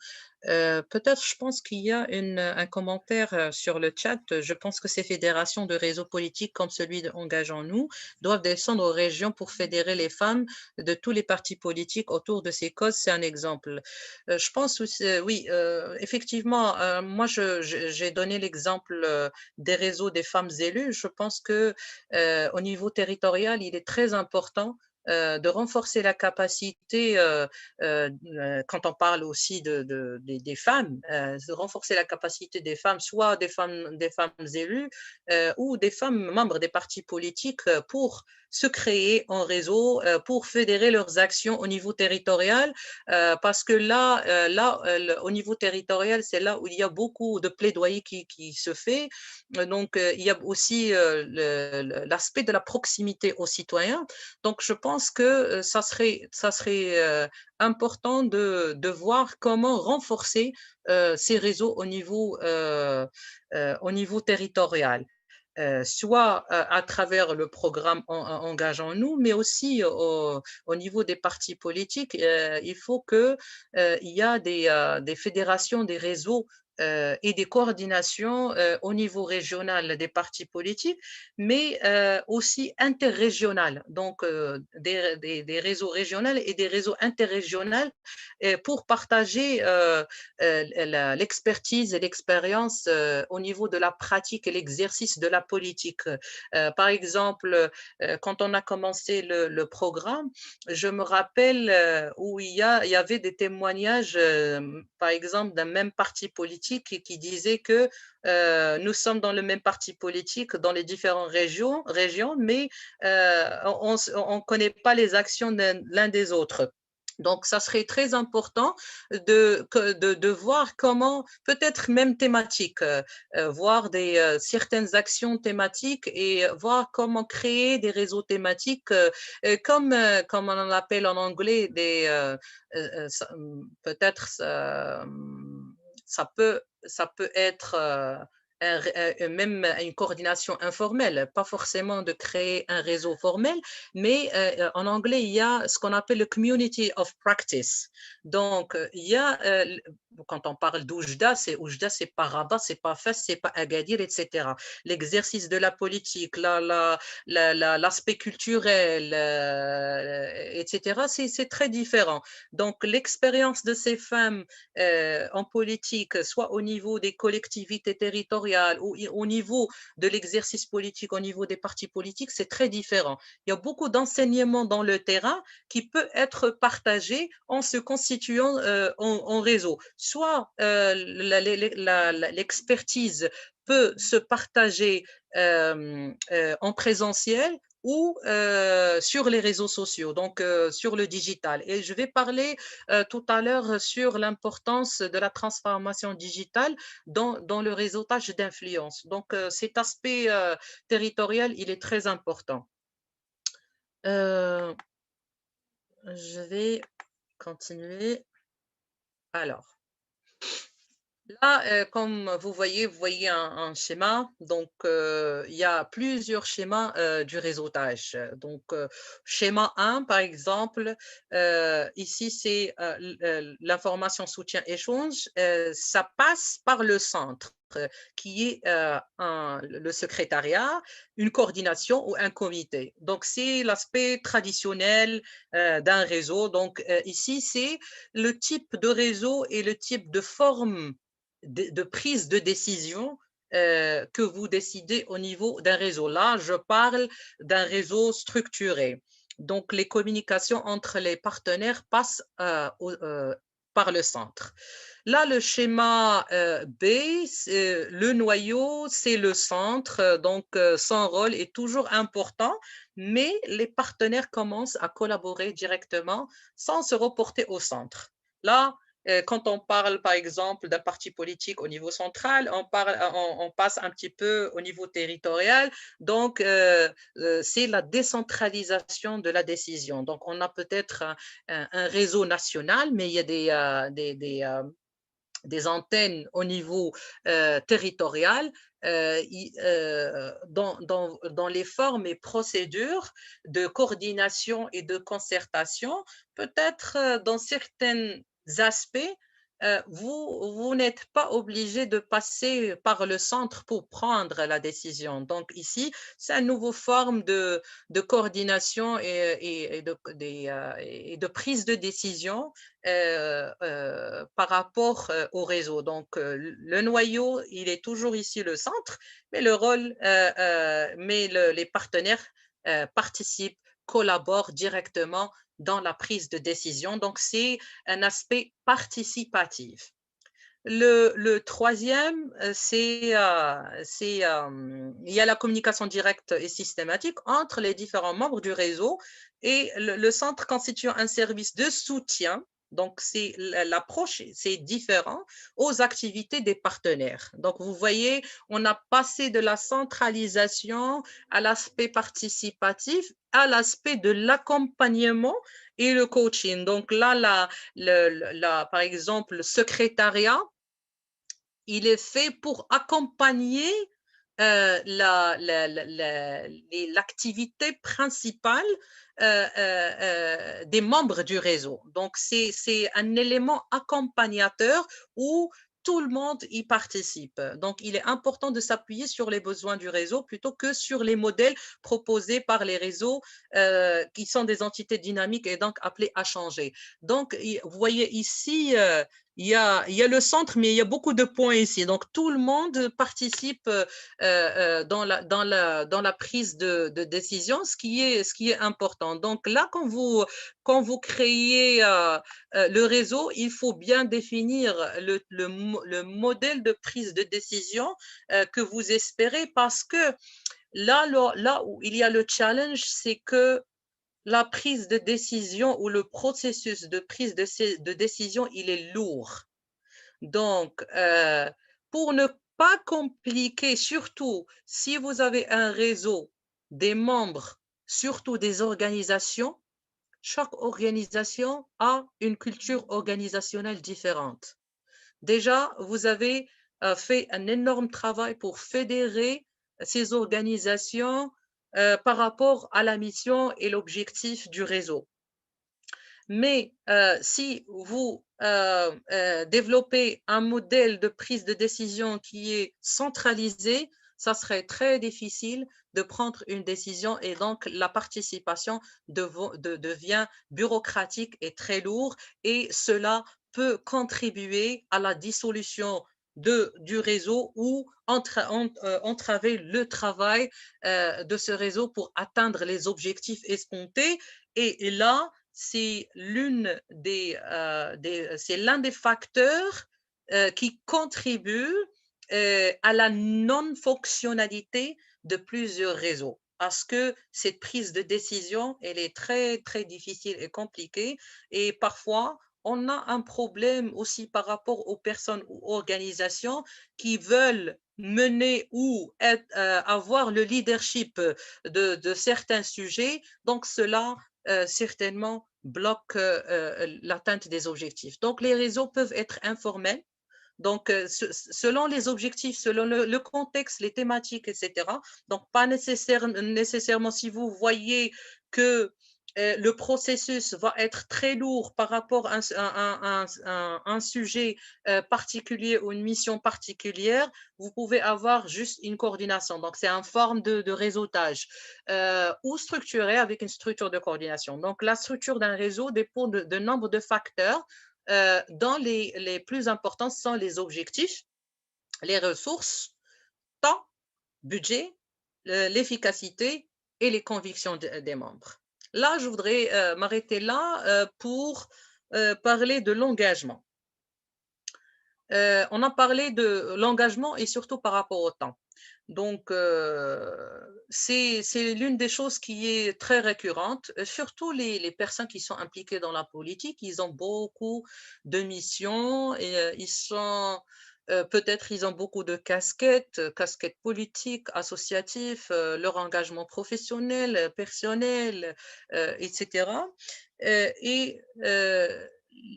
Peut-être, je pense qu'il y a un commentaire sur le chat. Je pense que ces fédérations de réseaux politiques comme celui de Engageons-nous doivent descendre aux régions pour fédérer les femmes de tous les partis politiques autour de ces causes. C'est un exemple. Je pense aussi, oui, effectivement, moi, j'ai donné l'exemple des réseaux des femmes élues. Je pense que au niveau territorial, il est très important de renforcer la capacité, quand on parle aussi des femmes, de renforcer la capacité des femmes, soit des femmes élues ou des femmes membres des partis politiques pour se créer en réseau, pour fédérer leurs actions au niveau territorial, parce que au niveau territorial, c'est là où il y a beaucoup de plaidoyer qui se fait. Donc, il y a aussi l'aspect de la proximité aux citoyens. Donc, je pense que ça serait important de voir comment renforcer ces réseaux au niveau territorial. Soit à travers le programme Engageons-nous, mais aussi au niveau des partis politiques. Il faut qu'il y a des fédérations, des réseaux et des coordinations au niveau régional des partis politiques, mais aussi interrégionales, donc des réseaux régionaux et des réseaux interrégionaux pour partager l'expertise et l'expérience au niveau de la pratique et l'exercice de la politique. Par exemple, quand on a commencé le programme, je me rappelle où il y avait des témoignages, par exemple, d'un même parti politique qui disait que nous sommes dans le même parti politique dans les différentes régions, mais on ne connaît pas les actions l'un des autres. Donc, ça serait très important de voir comment, peut-être même thématique, voir certaines actions thématiques et voir comment créer des réseaux thématiques comme on en appelle en anglais, peut-être ça peut être même une coordination informelle, pas forcément de créer un réseau formel, mais en anglais, il y a ce qu'on appelle le community of practice. Donc, il y a, quand on parle d'Oujda, c'est pas Rabat, c'est pas Fès, c'est pas Agadir, etc. L'exercice de la politique, l'aspect culturel, etc., c'est très différent. Donc, l'expérience de ces femmes en politique, soit au niveau des collectivités territoriales ou au niveau de l'exercice politique, au niveau des partis politiques, c'est très différent. Il y a beaucoup d'enseignements dans le terrain qui peut être partagé en se constituant en réseau. Soit l'expertise peut se partager en présentiel ou sur les réseaux sociaux, donc sur le digital. Et je vais parler tout à l'heure sur l'importance de la transformation digitale dans le réseautage d'influence. Donc, cet aspect territorial, il est très important. Je vais continuer. Alors, là, comme vous voyez un schéma. Donc, il y a plusieurs schémas du réseautage. Donc, schéma 1, par exemple, ici, c'est l'information soutien-échange. Ça passe par le centre qui est le secrétariat, une coordination ou un comité. Donc, c'est l'aspect traditionnel d'un réseau. Donc, ici, c'est le type de réseau et le type de forme de prise de décision que vous décidez au niveau d'un réseau. Là, je parle d'un réseau structuré. Donc, les communications entre les partenaires passent par le centre. Là, le schéma B, le noyau, c'est le centre. Donc, son rôle est toujours important, mais les partenaires commencent à collaborer directement sans se reporter au centre. Là, quand on parle, par exemple, d'un parti politique au niveau central, on passe un petit peu au niveau territorial. Donc, c'est la décentralisation de la décision. Donc, on a peut-être un réseau national, mais il y a des antennes au niveau territorial dans les formes et procédures de coordination et de concertation, peut-être dans certains aspects, vous n'êtes pas obligé de passer par le centre pour prendre la décision. Donc ici, c'est une nouvelle forme de coordination et de prise de décision par rapport au réseau. Donc le noyau, il est toujours ici le centre, mais le rôle, les partenaires participent, collaborent directement dans la prise de décision. Donc, c'est un aspect participatif. Le troisième, il y a la communication directe et systématique entre les différents membres du réseau et le centre constituant un service de soutien. Donc, l'approche, c'est différent aux activités des partenaires. Donc, vous voyez, on a passé de la centralisation à l'aspect participatif, à l'aspect de l'accompagnement et le coaching. Donc là, par exemple, le secrétariat, il est fait pour accompagner l'activité principale des membres du réseau. Donc, c'est un élément accompagnateur où tout le monde y participe. Donc, il est important de s'appuyer sur les besoins du réseau plutôt que sur les modèles proposés par les réseaux qui sont des entités dynamiques et donc appelées à changer. Donc, vous voyez ici, il y a le centre, mais il y a beaucoup de points ici. Donc, tout le monde participe dans la prise de décision, ce qui est important. Donc, là, quand vous créez le réseau, il faut bien définir le modèle de prise de décision que vous espérez, parce que là où il y a le challenge, c'est que la prise de décision ou le processus de prise de décision, il est lourd. Donc, pour ne pas compliquer, surtout si vous avez un réseau, des membres, surtout des organisations, chaque organisation a une culture organisationnelle différente. Déjà, vous avez fait un énorme travail pour fédérer ces organisations par rapport à la mission et l'objectif du réseau. Mais si vous développez un modèle de prise de décision qui est centralisé, ça serait très difficile de prendre une décision et donc la participation devient bureaucratique et très lourde, et cela peut contribuer à la dissolution du réseau ou entraver le travail de ce réseau pour atteindre les objectifs escomptés. Et là, c'est l'un des facteurs qui contribue à la non-fonctionnalité de plusieurs réseaux, parce que cette prise de décision, elle est très, très difficile et compliquée, et parfois, on a un problème aussi par rapport aux personnes ou organisations qui veulent mener ou avoir le leadership de certains sujets. Donc, cela certainement bloque l'atteinte des objectifs. Donc, les réseaux peuvent être informels. Donc, selon les objectifs, selon le contexte, les thématiques, etc. Donc, pas nécessairement si vous voyez que le processus va être très lourd par rapport à un sujet particulier ou une mission particulière, vous pouvez avoir juste une coordination. Donc, c'est une forme de réseautage ou structuré avec une structure de coordination. Donc, la structure d'un réseau dépend de nombre de facteurs dont les plus importants sont les objectifs, les ressources, temps, budget, l'efficacité et les convictions des membres. Là, je voudrais m'arrêter là pour parler de l'engagement. On a parlé de l'engagement et surtout par rapport au temps. Donc, c'est l'une des choses qui est très récurrente. Surtout les personnes qui sont impliquées dans la politique, ils ont beaucoup de missions et ils sont peut-être ils ont beaucoup de casquettes politiques, associatives, leur engagement professionnel, personnel, etc. Et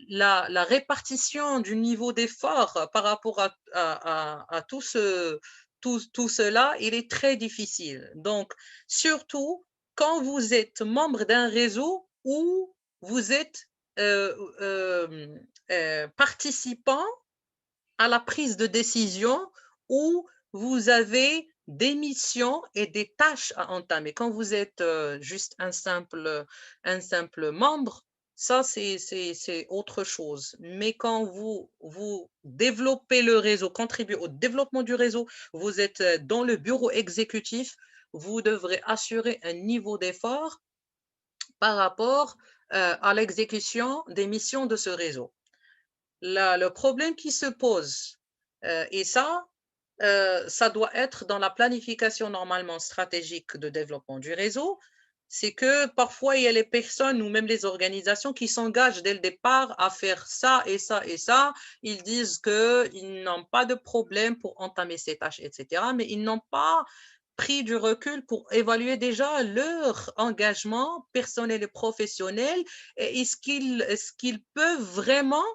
la répartition du niveau d'effort par rapport à tout cela, il est très difficile. Donc, surtout quand vous êtes membre d'un réseau où vous êtes participant à la prise de décision où vous avez des missions et des tâches à entamer. Quand vous êtes juste un simple membre, ça, c'est autre chose. Mais quand vous développez le réseau, contribuez au développement du réseau, vous êtes dans le bureau exécutif, vous devrez assurer un niveau d'effort par rapport à l'exécution des missions de ce réseau. Le problème qui se pose, et ça doit être dans la planification normalement stratégique de développement du réseau, c'est que parfois il y a les personnes ou même les organisations qui s'engagent dès le départ à faire ça et ça et ça. Ils disent qu'ils n'ont pas de problème pour entamer ces tâches, etc. Mais ils n'ont pas pris du recul pour évaluer déjà leur engagement personnel et professionnel et est-ce qu'ils peuvent vraiment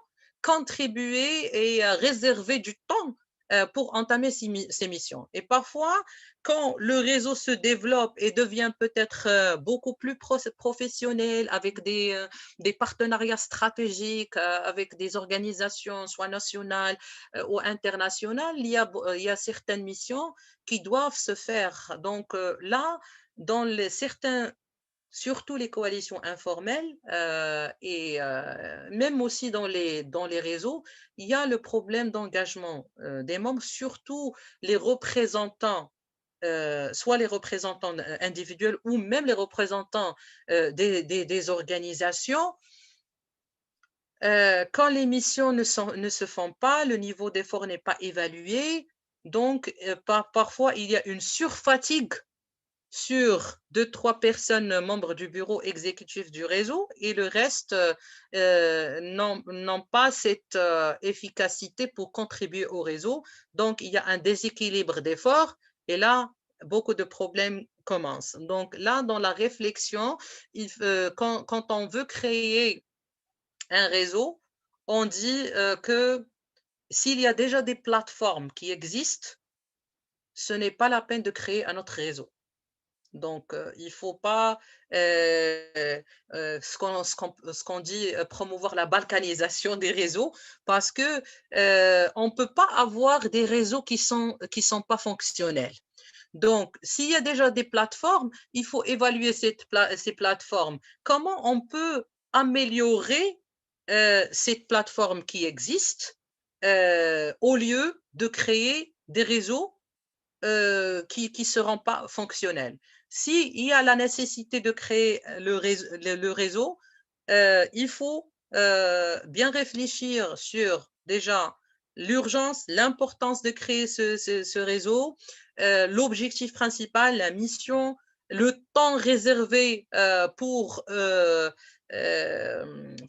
contribuer et réserver du temps pour entamer ces missions. Et parfois, quand le réseau se développe et devient peut-être beaucoup plus professionnel avec des partenariats stratégiques avec des organisations, soit nationales ou internationales, il y a certaines missions qui doivent se faire. Donc là, dans surtout les coalitions informelles et même aussi dans les réseaux, il y a le problème d'engagement des membres, surtout les représentants, soit les représentants individuels ou même les représentants des organisations. Quand les missions ne se font pas, le niveau d'effort n'est pas évalué, donc parfois il y a une surfatigue sur 2-3 personnes membres du bureau exécutif du réseau et le reste n'ont pas cette efficacité pour contribuer au réseau. Donc, il y a un déséquilibre d'efforts et là, beaucoup de problèmes commencent. Donc là, dans la réflexion, quand on veut créer un réseau, on dit que s'il y a déjà des plateformes qui existent, ce n'est pas la peine de créer un autre réseau. Donc, il ne faut pas, ce qu'on dit, promouvoir la balkanisation des réseaux parce qu'on ne peut pas avoir des réseaux qui sont pas fonctionnels. Donc, s'il y a déjà des plateformes, il faut évaluer ces plateformes. Comment on peut améliorer cette plateforme qui existe au lieu de créer des réseaux qui ne seront pas fonctionnels. S'il y a la nécessité de créer le réseau, il faut bien réfléchir sur déjà l'urgence, l'importance de créer ce réseau, l'objectif principal, la mission, le temps réservé pour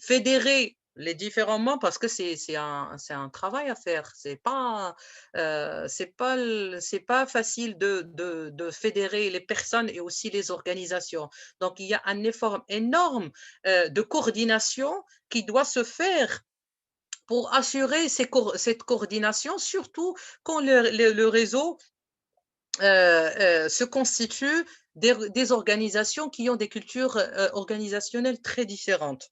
fédérer les différents membres parce que c'est un travail à faire. C'est pas facile de fédérer les personnes et aussi les organisations. Donc, il y a un effort énorme de coordination qui doit se faire pour assurer cette coordination, surtout quand le réseau se constitue des organisations qui ont des cultures organisationnelles très différentes.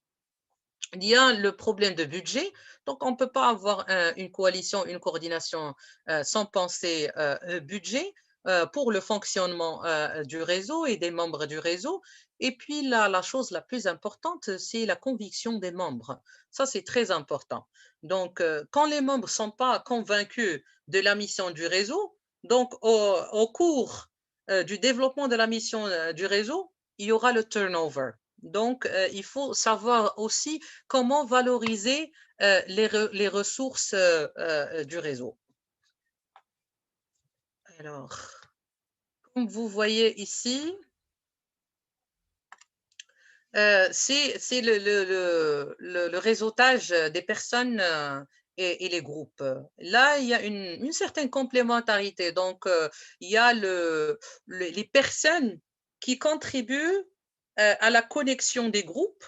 Il y a le problème de budget, donc on ne peut pas avoir une coalition, une coordination sans penser budget pour le fonctionnement du réseau et des membres du réseau. Et puis la chose la plus importante, c'est la conviction des membres. Ça, c'est très important. Donc, quand les membres ne sont pas convaincus de la mission du réseau, donc au cours du développement de la mission du réseau, il y aura le turnover. Donc, il faut savoir aussi comment valoriser les ressources du réseau. Alors, comme vous voyez ici, c'est le réseautage des personnes et les groupes. Là, il y a une certaine complémentarité. Donc, il y a les personnes qui contribuent à la connexion des groupes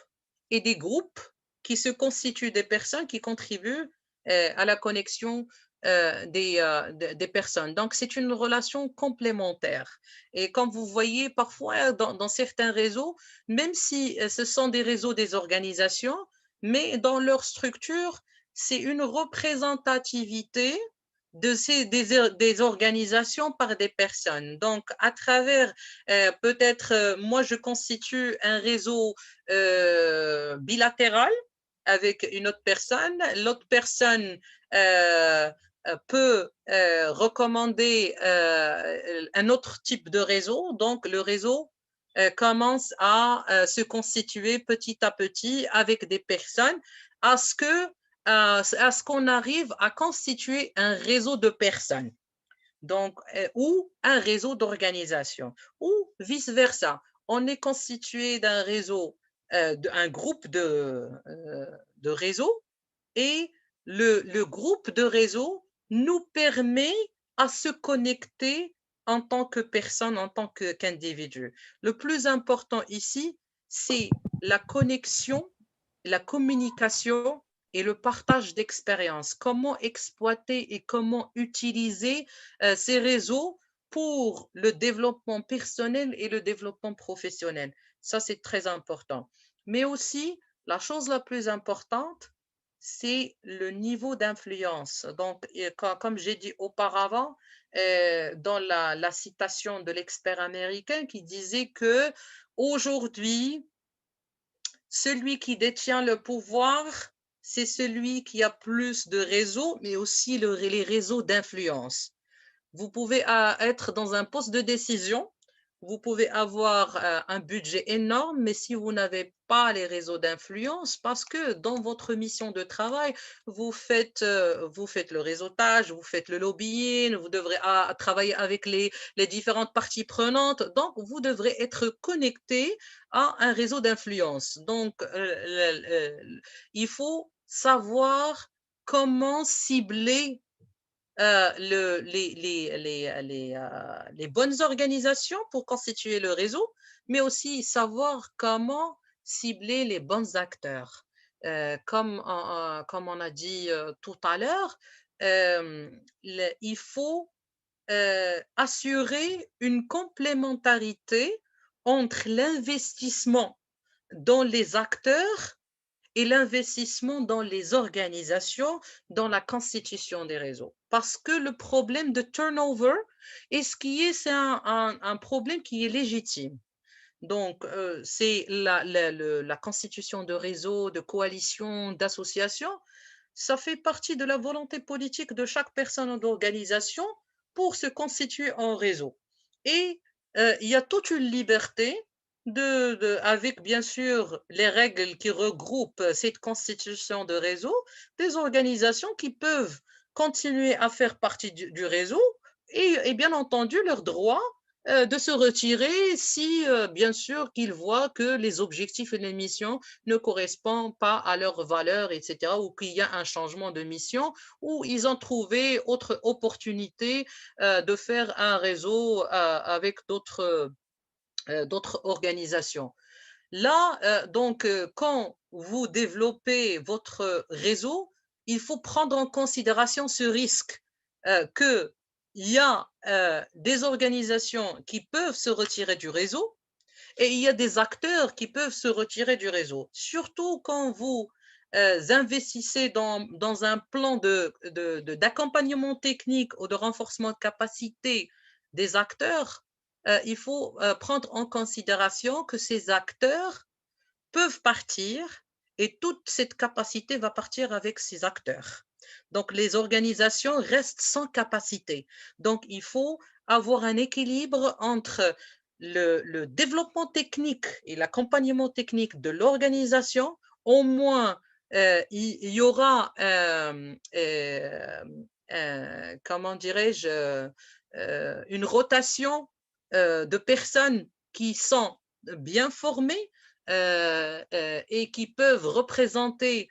et des groupes qui se constituent des personnes qui contribuent à la connexion des personnes. Donc, c'est une relation complémentaire. Et comme vous voyez, parfois, dans certains réseaux, même si ce sont des réseaux des organisations, mais dans leur structure, c'est une représentativité des organisations par des personnes. Donc, à travers, peut-être, moi, je constitue un réseau bilatéral avec une autre personne. L'autre personne peut recommander un autre type de réseau. Donc, le réseau commence à se constituer petit à petit avec des personnes à ce qu'on arrive à constituer un réseau de personnes, donc, ou un réseau d'organisation, ou vice-versa. On est constitué d'un réseau, d'un groupe de réseaux, et le groupe de réseau nous permet à se connecter en tant que personne, en tant qu'individu. Le plus important ici, c'est la connexion, la communication et le partage d'expériences. Comment exploiter et comment utiliser ces réseaux pour le développement personnel et le développement professionnel. Ça, c'est très important. Mais aussi, la chose la plus importante, c'est le niveau d'influence. Donc, comme j'ai dit auparavant, dans la citation de l'expert américain qui disait que aujourd'hui, celui qui détient le pouvoir, c'est celui qui a plus de réseaux, mais aussi les réseaux d'influence. Vous pouvez être dans un poste de décision, vous pouvez avoir un budget énorme, mais si vous n'avez pas les réseaux d'influence, parce que dans votre mission de travail, vous faites le réseautage, vous faites le lobbying, vous devrez travailler avec les différentes parties prenantes, donc vous devrez être connecté à un réseau d'influence. Donc, il faut savoir comment cibler les bonnes organisations pour constituer le réseau, mais aussi savoir comment cibler les bons acteurs. Comme on a dit tout à l'heure, il faut assurer une complémentarité entre l'investissement dans les acteurs et l'investissement dans les organisations, dans la constitution des réseaux. Parce que le problème de turnover, c'est un problème qui est légitime. Donc, c'est la constitution de réseaux, de coalitions, d'associations. Ça fait partie de la volonté politique de chaque personne ou d'organisation pour se constituer en réseau. Et il y a toute une liberté avec bien sûr les règles qui regroupent cette constitution de réseau, des organisations qui peuvent continuer à faire partie du réseau et bien entendu leur droit de se retirer si bien sûr qu'ils voient que les objectifs et les missions ne correspondent pas à leurs valeurs, etc., ou qu'il y a un changement de mission, ou ils ont trouvé autre opportunité de faire un réseau avec d'autres organisations. Là, donc, quand vous développez votre réseau, il faut prendre en considération ce risque qu'il y a des organisations qui peuvent se retirer du réseau et il y a des acteurs qui peuvent se retirer du réseau. Surtout quand vous investissez dans un plan d'accompagnement technique ou de renforcement de capacité des acteurs, il faut prendre en considération que ces acteurs peuvent partir et toute cette capacité va partir avec ces acteurs. Donc, les organisations restent sans capacité. Donc, il faut avoir un équilibre entre le développement technique et l'accompagnement technique de l'organisation. Au moins, il y aura, comment dirais-je, une rotation de personnes qui sont bien formées et qui peuvent représenter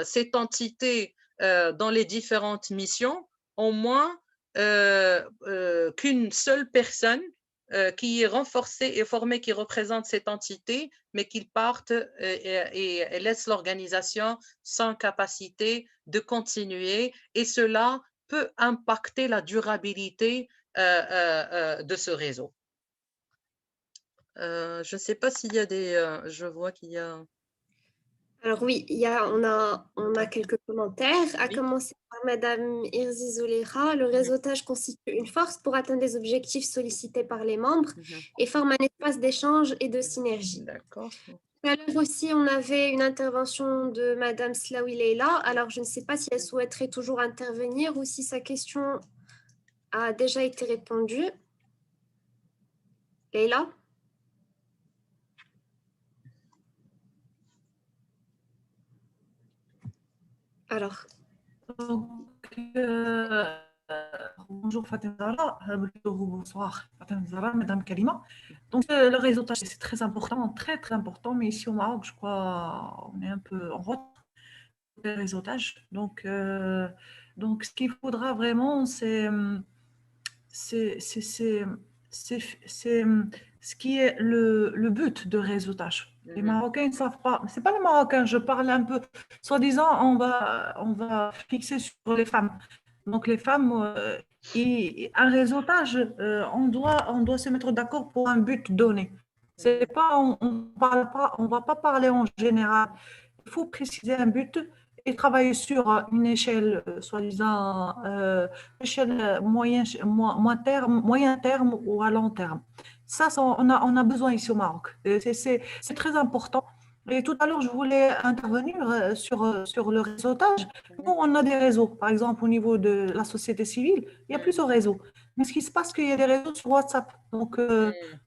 cette entité dans les différentes missions, au moins qu'une seule personne qui est renforcée et formée, qui représente cette entité, mais qu'ils partent et laissent l'organisation sans capacité de continuer. Et cela peut impacter la durabilité de ce réseau. Je ne sais pas s'il y a je vois qu'il y a… Alors oui, on a quelques commentaires. À commencer par Madame Irzi Zoulera, le réseautage constitue une force pour atteindre les objectifs sollicités par les membres et forme un espace d'échange et de synergie. D'accord. Tout à l'heure aussi, on avait une intervention de Madame Slaoui Leila. Alors, je ne sais pas si elle souhaiterait toujours intervenir ou si sa question a déjà été répondue. Leila? Alors, Donc, bonjour Fatima Zahra, bonsoir Fatima Zahra, Madame Karima. Donc, le réseautage, c'est très important, très très important, mais ici au Maroc, je crois, on est un peu en retard sur le réseautage. Donc, ce qu'il faudra vraiment, c'est ce qui est le but de réseautage. Les Marocains ne savent pas, c'est pas les Marocains, je parle un peu, soi-disant, on va fixer sur les femmes. Donc les femmes, un réseautage, on doit se mettre d'accord pour un but donné. C'est pas, on parle pas, on va pas parler en général. Il faut préciser un but et travailler sur une échelle, soi-disant, échelle moyen terme ou à long terme. Ça, on a besoin ici au Maroc. C'est très important. Et tout à l'heure, je voulais intervenir sur le réseautage. Nous, on a des réseaux. Par exemple, au niveau de la société civile, il y a plusieurs réseaux. Mais ce qui se passe, c'est qu'il y a des réseaux sur WhatsApp. Donc,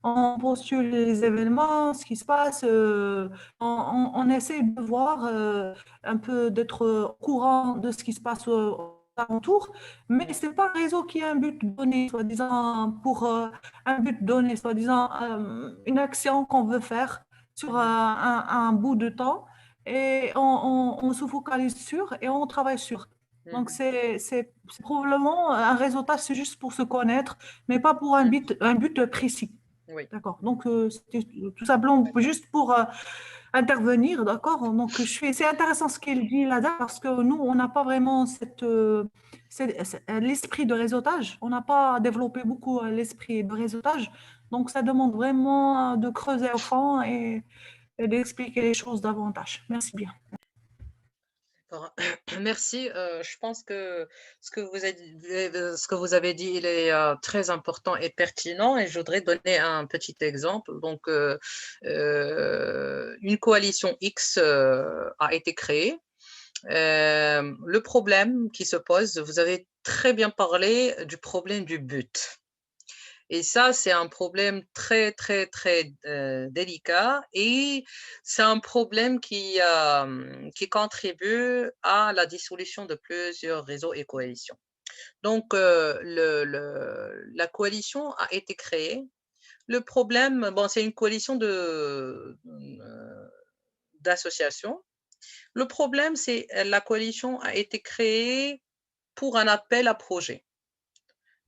on postule les événements, ce qui se passe. On essaie de voir un peu d'être au courant de ce qui se passe alentour, mais ce n'est pas un réseau qui a un but donné, soi-disant, pour un but donné, soi-disant, une action qu'on veut faire sur un bout de temps et on se focalise sur et on travaille sur. Donc, c'est probablement un réseautage, c'est juste pour se connaître, mais pas pour un but précis. Oui. D'accord. Donc, c'était tout simplement juste pour intervenir, d'accord? Donc, c'est intéressant ce qu'elle dit là parce que nous, on n'a pas vraiment l'esprit de réseautage. On n'a pas développé beaucoup l'esprit de réseautage. Donc, ça demande vraiment de creuser au fond et d'expliquer les choses davantage. Merci bien. Merci. Je pense que ce que vous avez dit, il est très important et pertinent. Et je voudrais donner un petit exemple. Donc, une coalition X a été créée. Le problème qui se pose, vous avez très bien parlé du problème du but. Et ça, c'est un problème très, très, très délicat et c'est un problème qui contribue à la dissolution de plusieurs réseaux et coalitions. Donc, la coalition a été créée. Le problème, bon, c'est une coalition d'associations. Le problème, c'est la coalition a été créée pour un appel à projet.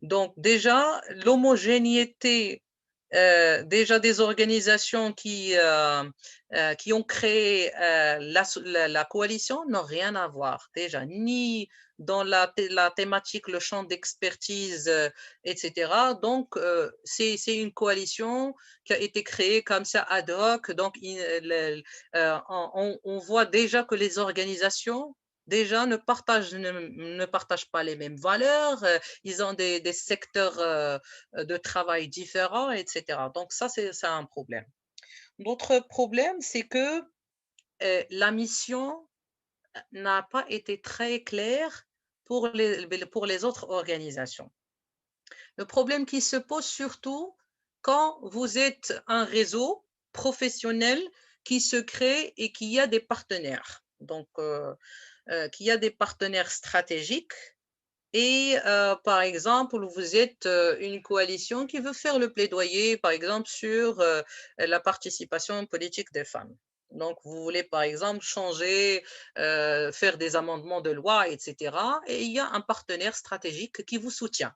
Donc déjà, l'homogénéité déjà des organisations qui ont créé la coalition n'ont rien à voir déjà, ni dans la thématique, le champ d'expertise, etc. Donc, c'est une coalition qui a été créée comme ça ad hoc. Donc, on voit déjà que les organisations déjà ne partagent pas les mêmes valeurs, ils ont des secteurs de travail différents, etc. Donc ça, c'est un problème. L'autre problème, c'est que la mission n'a pas été très claire pour les autres organisations. Le problème qui se pose surtout quand vous êtes un réseau professionnel qui se crée et qui a des partenaires. Donc, qui a des partenaires stratégiques et par exemple, vous êtes une coalition qui veut faire le plaidoyer, par exemple, sur la participation politique des femmes. Donc, vous voulez, par exemple, changer, faire des amendements de loi, etc. Et il y a un partenaire stratégique qui vous soutient.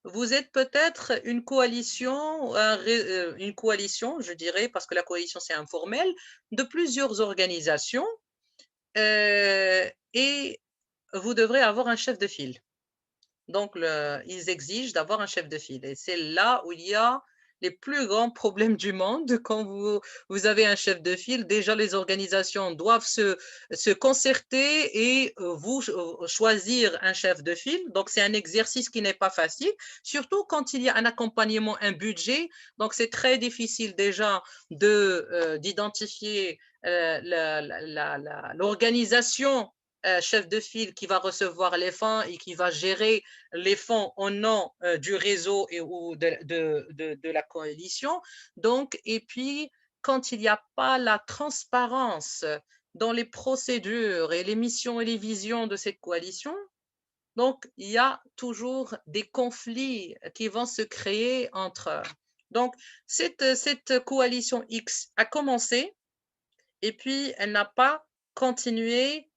Vous êtes peut-être une coalition, je dirais, parce que la coalition, c'est informel, de plusieurs organisations et vous devrez avoir un chef de file. Donc, ils exigent d'avoir un chef de file. Et c'est là où il y a les plus grands problèmes du monde. Quand vous avez un chef de file, déjà les organisations doivent se concerter et vous choisir un chef de file. Donc, c'est un exercice qui n'est pas facile, surtout quand il y a un accompagnement, un budget. Donc, c'est très difficile déjà d'identifier l'organisation chef de file qui va recevoir les fonds et qui va gérer les fonds au nom du réseau ou de la coalition. Donc, et puis, quand il n'y a pas la transparence dans les procédures et les missions et les visions de cette coalition, donc il y a toujours des conflits qui vont se créer entre. Donc, cette coalition X a commencé et puis elle n'a pas continué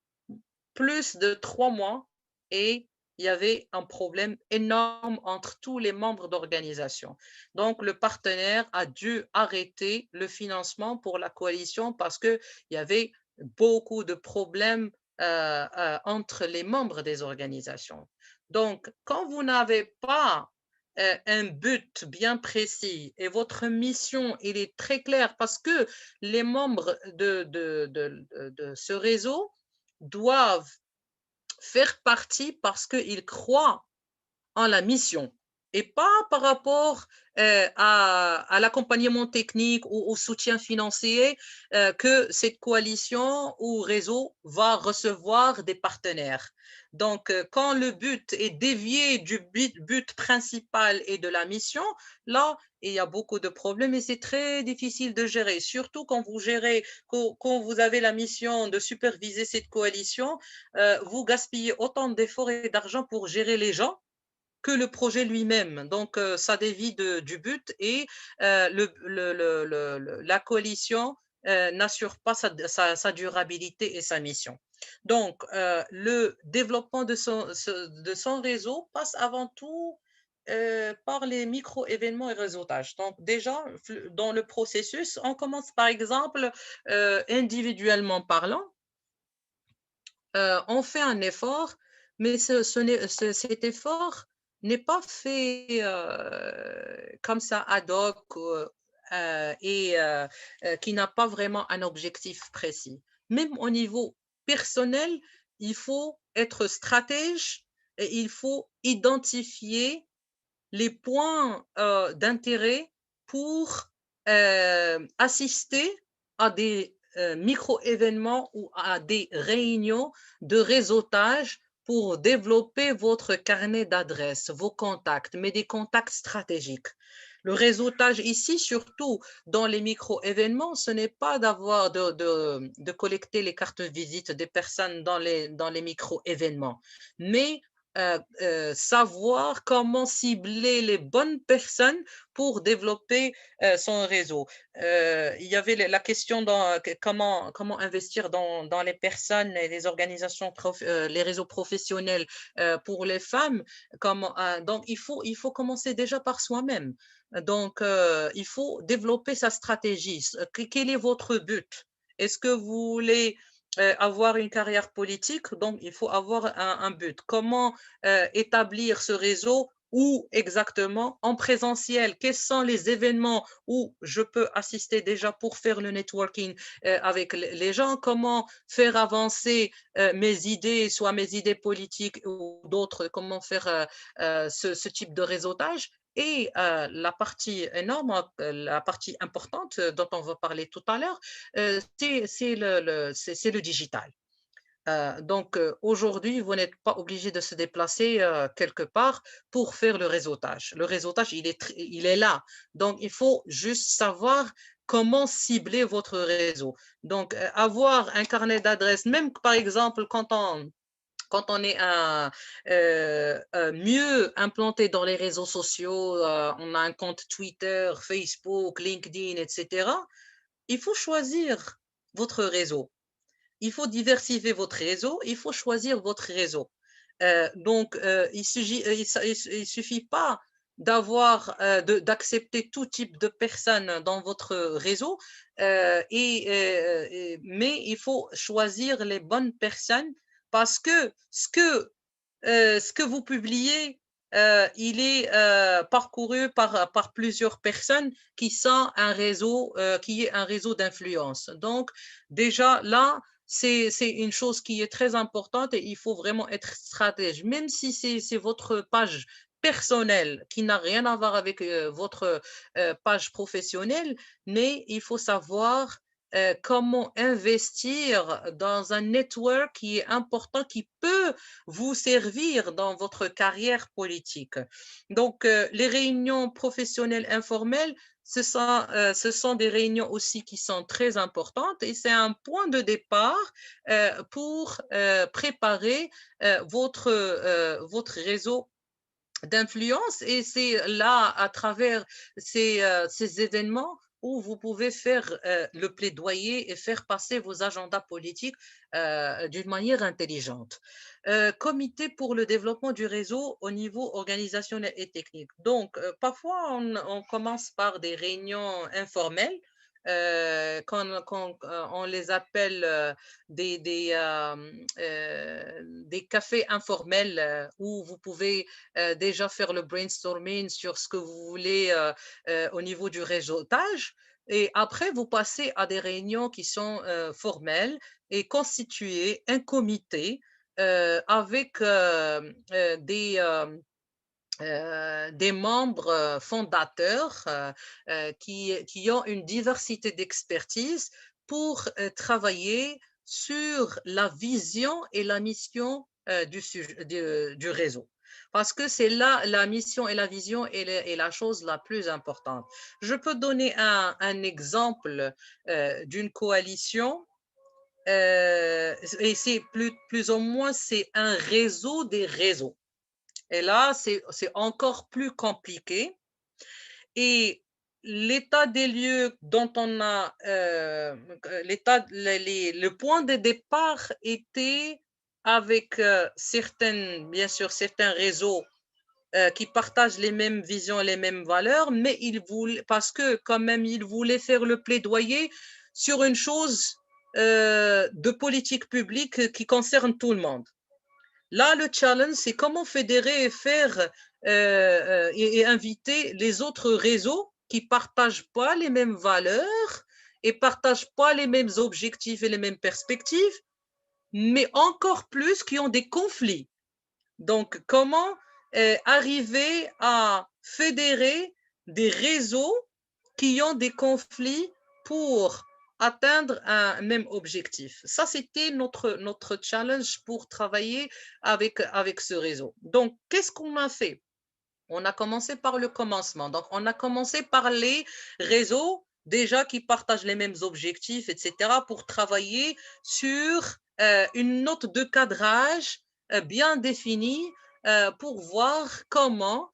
plus de 3 mois et il y avait un problème énorme entre tous les membres d'organisation. Donc, le partenaire a dû arrêter le financement pour la coalition parce qu'il y avait beaucoup de problèmes entre les membres des organisations. Donc, quand vous n'avez pas un but bien précis et votre mission, il est très clair parce que les membres de ce réseau doivent faire partie parce qu'ils croient en la mission et pas par rapport à l'accompagnement technique ou au soutien financier que cette coalition ou réseau va recevoir des partenaires. Donc, quand le but est dévié du but principal et de la mission, là, il y a beaucoup de problèmes et c'est très difficile de gérer, surtout quand vous gérez, quand vous avez la mission de superviser cette coalition, vous gaspillez autant d'efforts et d'argent pour gérer les gens que le projet lui-même. Donc, ça dévie du but et la coalition n'assure pas sa durabilité et sa mission. Donc, le développement de son réseau passe avant tout par les micro-événements et réseautages. Donc, déjà, dans le processus, on commence par exemple individuellement parlant. On fait un effort, mais cet effort n'est pas fait comme ça ad hoc et qui n'a pas vraiment un objectif précis. Même au niveau personnel, il faut être stratège et il faut identifier les points d'intérêt pour assister à des micro-événements ou à des réunions de réseautage pour développer votre carnet d'adresses, vos contacts, mais des contacts stratégiques. Le réseautage ici, surtout dans les micro-événements, ce n'est pas d'avoir de collecter les cartes visites des personnes dans les micro-événements, mais savoir comment cibler les bonnes personnes pour développer son réseau. Il y avait la question comment investir dans les personnes et les organisations, les réseaux professionnels pour les femmes. Donc, il faut commencer déjà par soi-même. Donc, il faut développer sa stratégie. Quel est votre but? Est-ce que vous voulez avoir une carrière politique? Donc, il faut avoir un but. Comment établir ce réseau? Où exactement? En présentiel, quels sont les événements où je peux assister déjà pour faire le networking avec les gens? Comment faire avancer mes idées, soit mes idées politiques ou d'autres? Comment faire ce type de réseautage? Et la partie énorme, la partie importante dont on va parler tout à l'heure, c'est le digital. Donc, aujourd'hui, vous n'êtes pas obligé de se déplacer quelque part pour faire le réseautage. Le réseautage, il est là. Donc, il faut juste savoir comment cibler votre réseau. Donc, avoir un carnet d'adresses, même par exemple, quand on est mieux implanté dans les réseaux sociaux, on a un compte Twitter, Facebook, LinkedIn, etc., il faut choisir votre réseau. Il faut diversifier votre réseau, il faut choisir votre réseau. Donc, il suffit pas d'accepter tout type de personnes dans votre réseau, mais il faut choisir les bonnes personnes parce que ce que vous publiez il est parcouru par plusieurs personnes qui sont un réseau, qui est un réseau d'influence. Donc, déjà là, c'est une chose qui est très importante et il faut vraiment être stratège. Même si c'est votre page personnelle qui n'a rien à voir avec votre page professionnelle, mais il faut savoir comment investir dans un network qui est important, qui peut vous servir dans votre carrière politique. Donc, les réunions professionnelles informelles, ce sont des réunions aussi qui sont très importantes et c'est un point de départ pour préparer votre réseau d'influence et c'est là, à travers ces événements, où vous pouvez faire le plaidoyer et faire passer vos agendas politiques d'une manière intelligente. Comité pour le développement du réseau au niveau organisationnel et technique. Donc, parfois, on commence par des réunions informelles, quand on les appelle des cafés informels où vous pouvez déjà faire le brainstorming sur ce que vous voulez au niveau du réseautage. Et après, vous passez à des réunions qui sont formelles et constituer un comité avec des membres fondateurs qui ont une diversité d'expertise pour travailler sur la vision et la mission du réseau. Parce que c'est là la mission et la vision est la chose la plus importante. Je peux donner un exemple d'une coalition et c'est plus ou moins c'est un réseau des réseaux. Et là, c'est encore plus compliqué. Et l'état des lieux dont on a, le point de départ était avec bien sûr, certains réseaux qui partagent les mêmes visions et les mêmes valeurs, mais parce que quand même, ils voulaient faire le plaidoyer sur une chose de politique publique qui concerne tout le monde. Là, le challenge, c'est comment fédérer et faire et inviter les autres réseaux qui ne partagent pas les mêmes valeurs et ne partagent pas les mêmes objectifs et les mêmes perspectives, mais encore plus qui ont des conflits. Donc, comment arriver à fédérer des réseaux qui ont des conflits pour atteindre un même objectif. Ça, c'était notre challenge pour travailler avec ce réseau. Donc, qu'est-ce qu'on a fait? On a commencé par le commencement. Donc, on a commencé par les réseaux déjà qui partagent les mêmes objectifs, etc., pour travailler sur une note de cadrage bien définie pour voir comment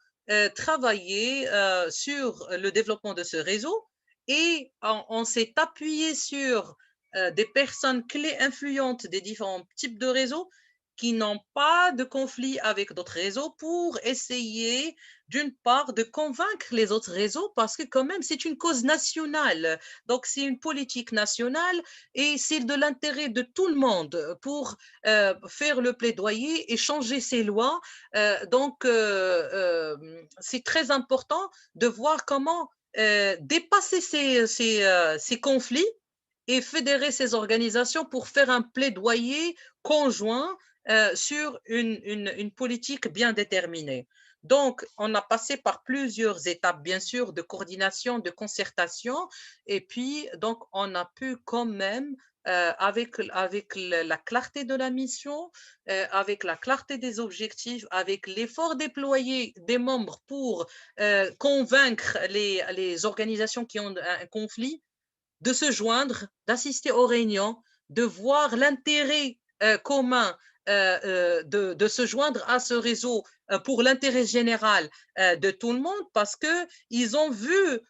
travailler sur le développement de ce réseau. Et on s'est appuyé sur des personnes clés influentes des différents types de réseaux qui n'ont pas de conflit avec d'autres réseaux pour essayer, d'une part, de convaincre les autres réseaux parce que quand même, c'est une cause nationale. Donc, c'est une politique nationale et c'est de l'intérêt de tout le monde pour faire le plaidoyer et changer ces lois. Donc, c'est très important de voir comment dépasser ces conflits et fédérer ces organisations pour faire un plaidoyer conjoint sur une politique bien déterminée. Donc, on a passé par plusieurs étapes, bien sûr, de coordination, de concertation, et puis, donc, on a pu quand même, avec la clarté de la mission, avec la clarté des objectifs, avec l'effort déployé des membres pour convaincre les organisations qui ont un conflit, de se joindre, d'assister aux réunions, de voir l'intérêt commun de se joindre à ce réseau pour l'intérêt général de tout le monde parce qu'ils ont vu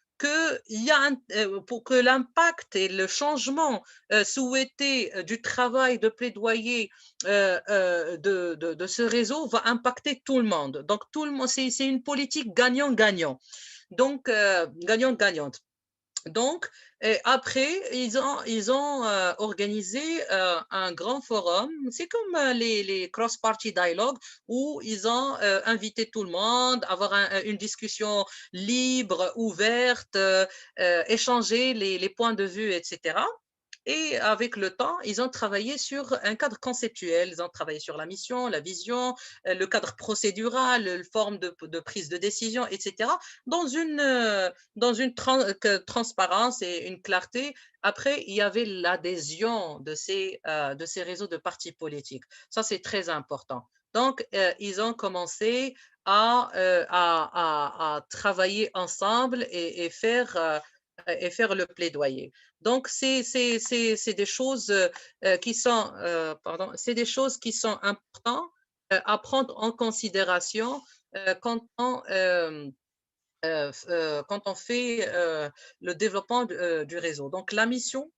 pour que l'impact et le changement souhaité du travail de plaidoyer de ce réseau va impacter tout le monde. Donc, tout le monde, c'est une politique gagnant-gagnant. Donc, gagnant-gagnante. Donc, après, ils ont organisé un grand forum. C'est comme les cross-party dialogue où ils ont invité tout le monde, avoir une discussion libre, ouverte, échanger les points de vue, etc. Et avec le temps, ils ont travaillé sur un cadre conceptuel. Ils ont travaillé sur la mission, la vision, le cadre procédural, la forme de prise de décision, etc. Dans une transparence et une clarté. Après, il y avait l'adhésion de ces réseaux de partis politiques. Ça, c'est très important. Donc, ils ont commencé à travailler ensemble et faire le plaidoyer. Donc, c'est des choses qui sont, c'est des choses qui sont importantes à prendre en considération quand on fait le développement du réseau. Donc, la mission,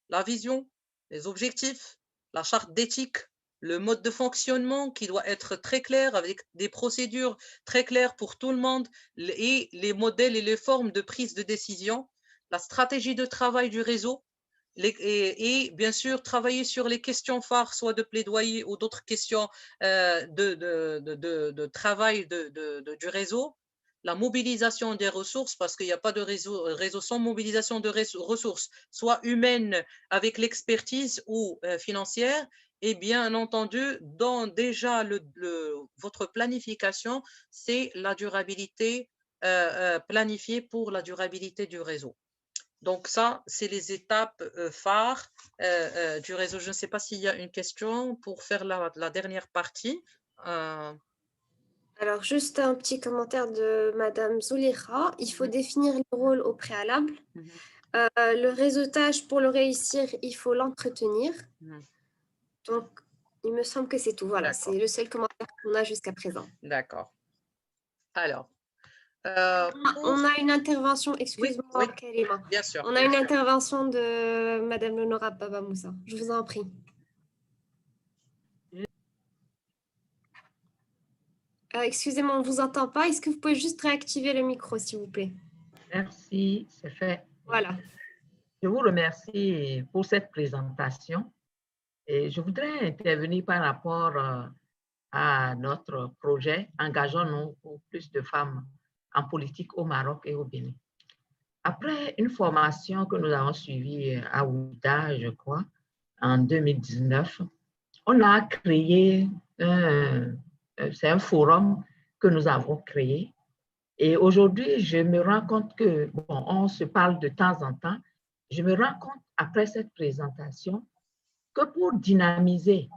la vision, les objectifs, la charte d'éthique, le mode de fonctionnement qui doit être très clair avec des procédures très claires pour tout le monde et les modèles et les formes de prise de décision, la stratégie de travail du réseau et bien sûr travailler sur les questions phares, soit de plaidoyer ou d'autres questions de travail du réseau, la mobilisation des ressources, parce qu'il n'y a pas de réseau sans mobilisation de ressources, soit humaines avec l'expertise ou financière. Et bien entendu, dans déjà votre planification, c'est la durabilité, planifiée pour la durabilité du réseau. Donc ça, c'est les étapes phares du réseau. Je ne sais pas s'il y a une question pour faire la dernière partie. Alors, juste un petit commentaire de Madame Zoulira. Il faut définir le rôle au préalable. Le réseautage, pour le réussir, il faut l'entretenir. Donc, il me semble que c'est tout. Voilà, c'est le seul commentaire qu'on a jusqu'à présent. D'accord. Alors, on a une intervention, excuse-moi, Karima. Bien sûr. On a une intervention de Madame l'honorable Baba Moussa. Je vous en prie. Excusez-moi, on ne vous entend pas. Est-ce que vous pouvez juste réactiver le micro, s'il vous plaît? Merci, c'est fait. Voilà. Je vous remercie pour cette présentation. Et je voudrais intervenir par rapport à notre projet Engageons-nous pour plus de femmes en politique au Maroc et au Bénin. Après une formation que nous avons suivie à Ouida, je crois, en 2019, on a créé c'est un forum que nous avons créé. Et aujourd'hui, je me rends compte que, bon, on se parle de temps en temps, je me rends compte après cette présentation que pour dynamiser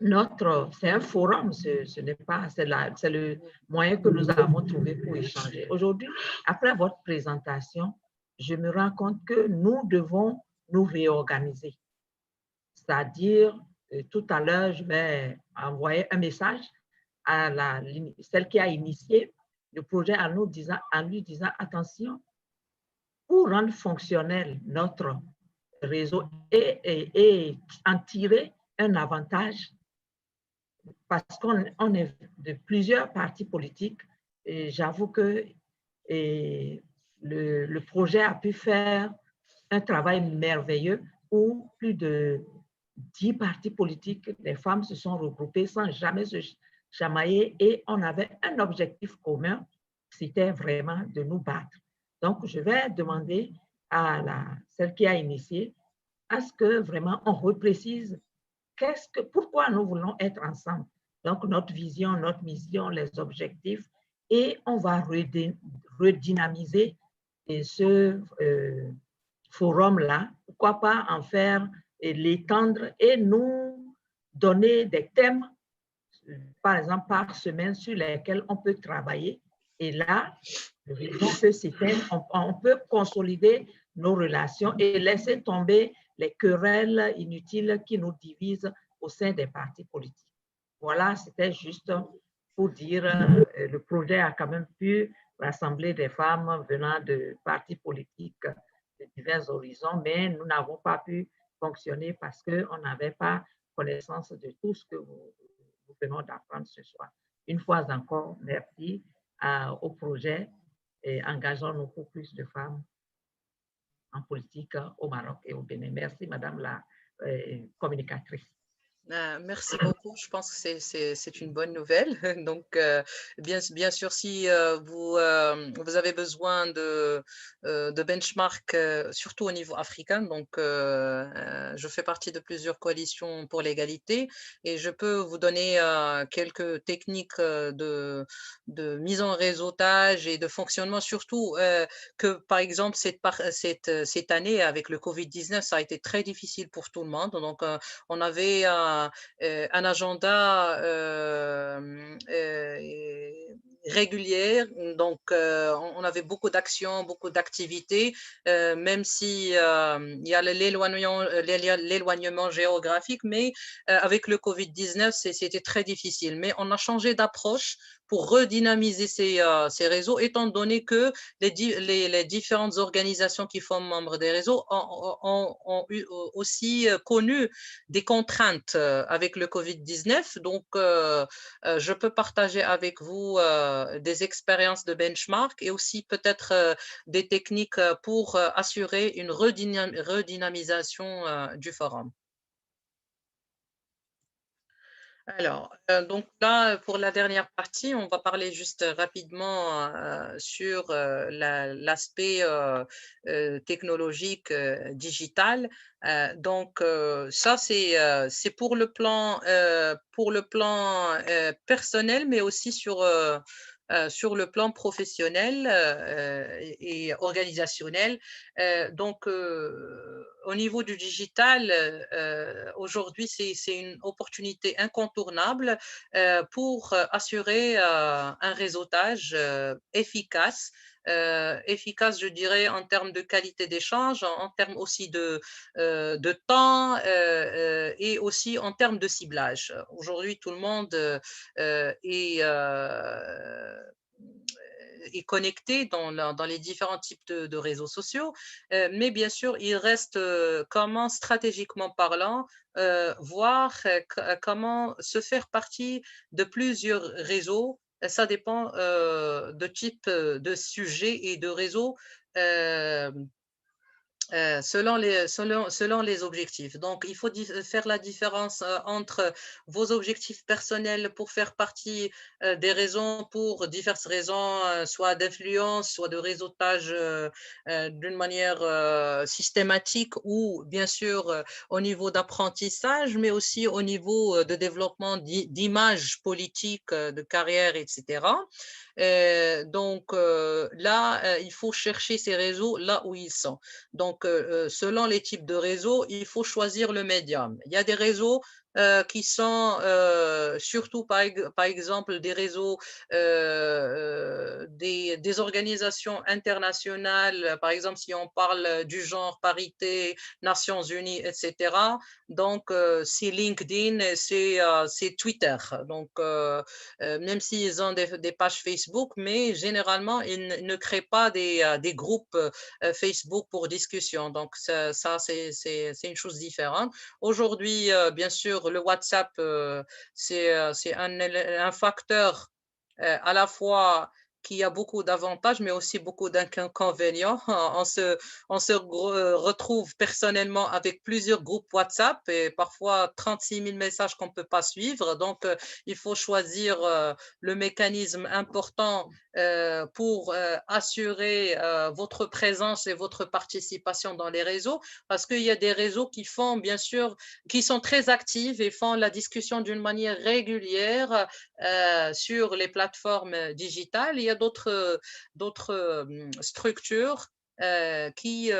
c'est un forum, ce n'est pas, c'est le moyen que nous avons trouvé pour échanger. Aujourd'hui, après votre présentation, je me rends compte que nous devons nous réorganiser. C'est-à-dire, tout à l'heure, je vais envoyer un message à celle qui a initié le projet en lui disant attention, pour rendre fonctionnel notre réseau et en tirer un avantage, parce qu'on est de plusieurs partis politiques, et j'avoue que le projet a pu faire un travail merveilleux où plus de 10 partis politiques, les femmes se sont regroupées sans jamais se chamailler et on avait un objectif commun, c'était vraiment de nous battre. Donc, je vais demander à celle qui a initié à ce que vraiment on reprécise pourquoi nous voulons être ensemble. Donc, notre vision, notre mission, les objectifs, et on va redynamiser ce forum-là. Pourquoi pas en faire et l'étendre et nous donner des thèmes, par exemple par semaine, sur lesquels on peut travailler. Et là, on peut consolider nos relations et laisser tomber les querelles inutiles qui nous divisent au sein des partis politiques. Voilà, c'était juste pour dire le projet a quand même pu rassembler des femmes venant de partis politiques de divers horizons, mais nous n'avons pas pu fonctionner parce qu'on n'avait pas connaissance de tout ce que nous venons d'apprendre ce soir. Une fois encore, merci au projet et engageons-nous pour plus de femmes en politique au Maroc et au Bénin. Merci, Madame la communicatrice. Merci beaucoup. Je pense que c'est une bonne nouvelle. Donc, bien sûr, si vous avez besoin de benchmark, surtout au niveau africain, donc je fais partie de plusieurs coalitions pour l'égalité et je peux vous donner quelques techniques de mise en réseautage et de fonctionnement, surtout que, par exemple, cette année, avec le Covid-19, ça a été très difficile pour tout le monde. Donc, on avait un agenda régulière. Donc, on avait beaucoup d'actions, beaucoup d'activités, même si il y a l'éloignement géographique, mais avec le Covid-19, c'était très difficile. Mais on a changé d'approche pour redynamiser ces réseaux, étant donné que les différentes organisations qui font membres des réseaux ont aussi connu des contraintes avec le Covid-19. Donc, je peux partager avec vous des expériences de benchmark et aussi peut-être des techniques pour assurer une redynamisation du forum. Alors, donc là, pour la dernière partie, on va parler juste rapidement sur l'aspect technologique digital. Donc, ça, c'est pour le plan personnel, mais aussi sur le plan professionnel et organisationnel. Donc, au niveau du digital, aujourd'hui, c'est une opportunité incontournable pour assurer un réseautage efficace. Efficace, je dirais, en termes de qualité d'échange, en termes aussi de temps et aussi en termes de ciblage. Aujourd'hui, tout le monde est connecté dans les différents types de réseaux sociaux, mais bien sûr, il reste comment, stratégiquement parlant, voir comment se faire partie de plusieurs réseaux. Ça dépend de type de sujet et de réseau. Selon les objectifs. Donc, il faut faire la différence entre vos objectifs personnels pour faire partie des raisons, pour diverses raisons, soit d'influence, soit de réseautage d'une manière systématique ou bien sûr au niveau d'apprentissage, mais aussi au niveau de développement d'image politique, de carrière, etc. Donc là, il faut chercher ces réseaux là où ils sont. Donc, selon les types de réseaux, il faut choisir le médium. Il y a des réseaux qui sont surtout, par exemple, des réseaux, des organisations internationales, par exemple, si on parle du genre parité, Nations Unies, etc. Donc, c'est LinkedIn, c'est Twitter. Donc, même s'ils ont des pages Facebook, mais généralement, ils ne créent pas des groupes Facebook pour discussion. Donc, ça c'est une chose différente. Aujourd'hui, bien sûr, le WhatsApp, c'est un facteur à la fois qui a beaucoup d'avantages, mais aussi beaucoup d'inconvénients. On se retrouve personnellement avec plusieurs groupes WhatsApp et parfois 36 000 messages qu'on ne peut pas suivre. Donc, il faut choisir le mécanisme important pour assurer votre présence et votre participation dans les réseaux, parce qu'il y a des réseaux qui font, bien sûr, qui sont très actifs et font la discussion d'une manière régulière sur les plateformes digitales. Il y a d'autres structures qui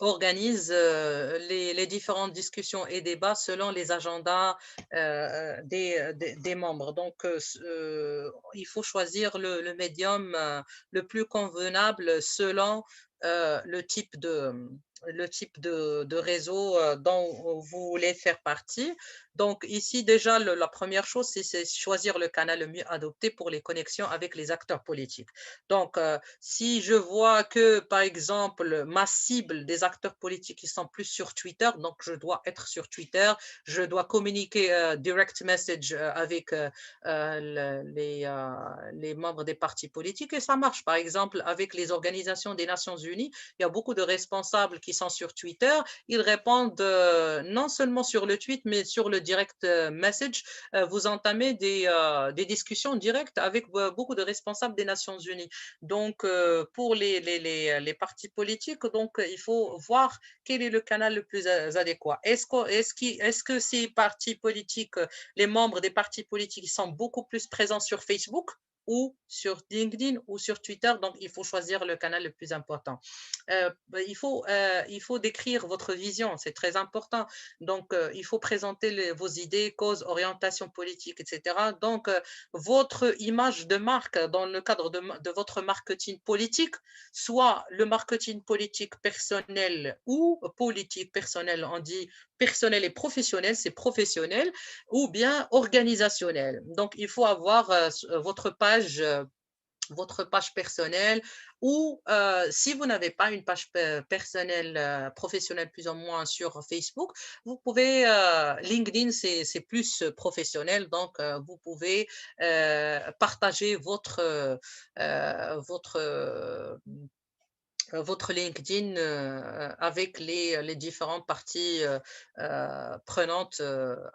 organisent les différentes discussions et débats selon les agendas des membres. Donc, il faut choisir le médium le plus convenable selon le type le type de réseau dont vous voulez faire partie. Donc ici, déjà, la première chose, c'est choisir le canal le mieux adopté pour les connexions avec les acteurs politiques. Donc, si je vois que, par exemple, ma cible des acteurs politiques, ils sont plus sur Twitter, donc je dois être sur Twitter, je dois communiquer direct message avec les membres des partis politiques, et ça marche. Par exemple, avec les organisations des Nations Unies, il y a beaucoup de responsables qui sont sur Twitter, ils répondent non seulement sur le tweet, mais sur le direct message. Vous entamez des discussions directes avec beaucoup de responsables des Nations Unies. Donc, pour les partis politiques, donc, il faut voir quel est le canal le plus adéquat. Est-ce que ces partis politiques, les membres des partis politiques sont beaucoup plus présents sur Facebook ou sur LinkedIn ou sur Twitter? Donc, il faut choisir le canal le plus important. Il faut décrire votre vision, c'est très important. Donc, il faut présenter vos idées, causes, orientations politiques, etc. Donc, votre image de marque dans le cadre de votre marketing politique, soit le marketing politique personnel ou politique personnel, on dit personnel et professionnel, c'est professionnel, ou bien organisationnel. Donc, il faut avoir votre page personnelle, ou si vous n'avez pas une page personnelle professionnelle plus ou moins sur Facebook, vous pouvez, LinkedIn c'est plus professionnel, donc vous pouvez partager votre LinkedIn avec les différentes parties prenantes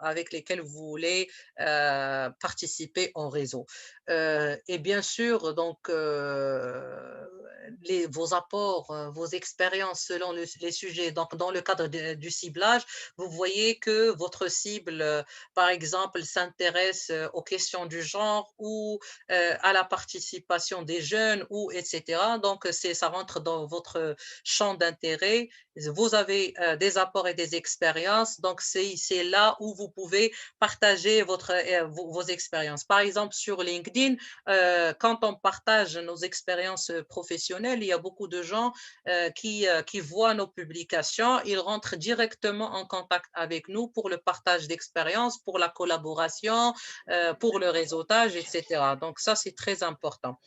avec lesquelles vous voulez participer au réseau. Et bien sûr, donc, vos apports, vos expériences selon les sujets. Donc, dans le cadre du ciblage, vous voyez que votre cible, par exemple, s'intéresse aux questions du genre ou à la participation des jeunes, ou etc. Donc, ça rentre dans votre champ d'intérêt. Vous avez des apports et des expériences. Donc, c'est là où vous pouvez partager vos expériences. Par exemple, sur LinkedIn, quand on partage nos expériences professionnelles, il y a beaucoup de gens qui voient nos publications. Ils rentrent directement en contact avec nous pour le partage d'expériences, pour la collaboration, pour le réseautage, etc. Donc, ça, c'est très important.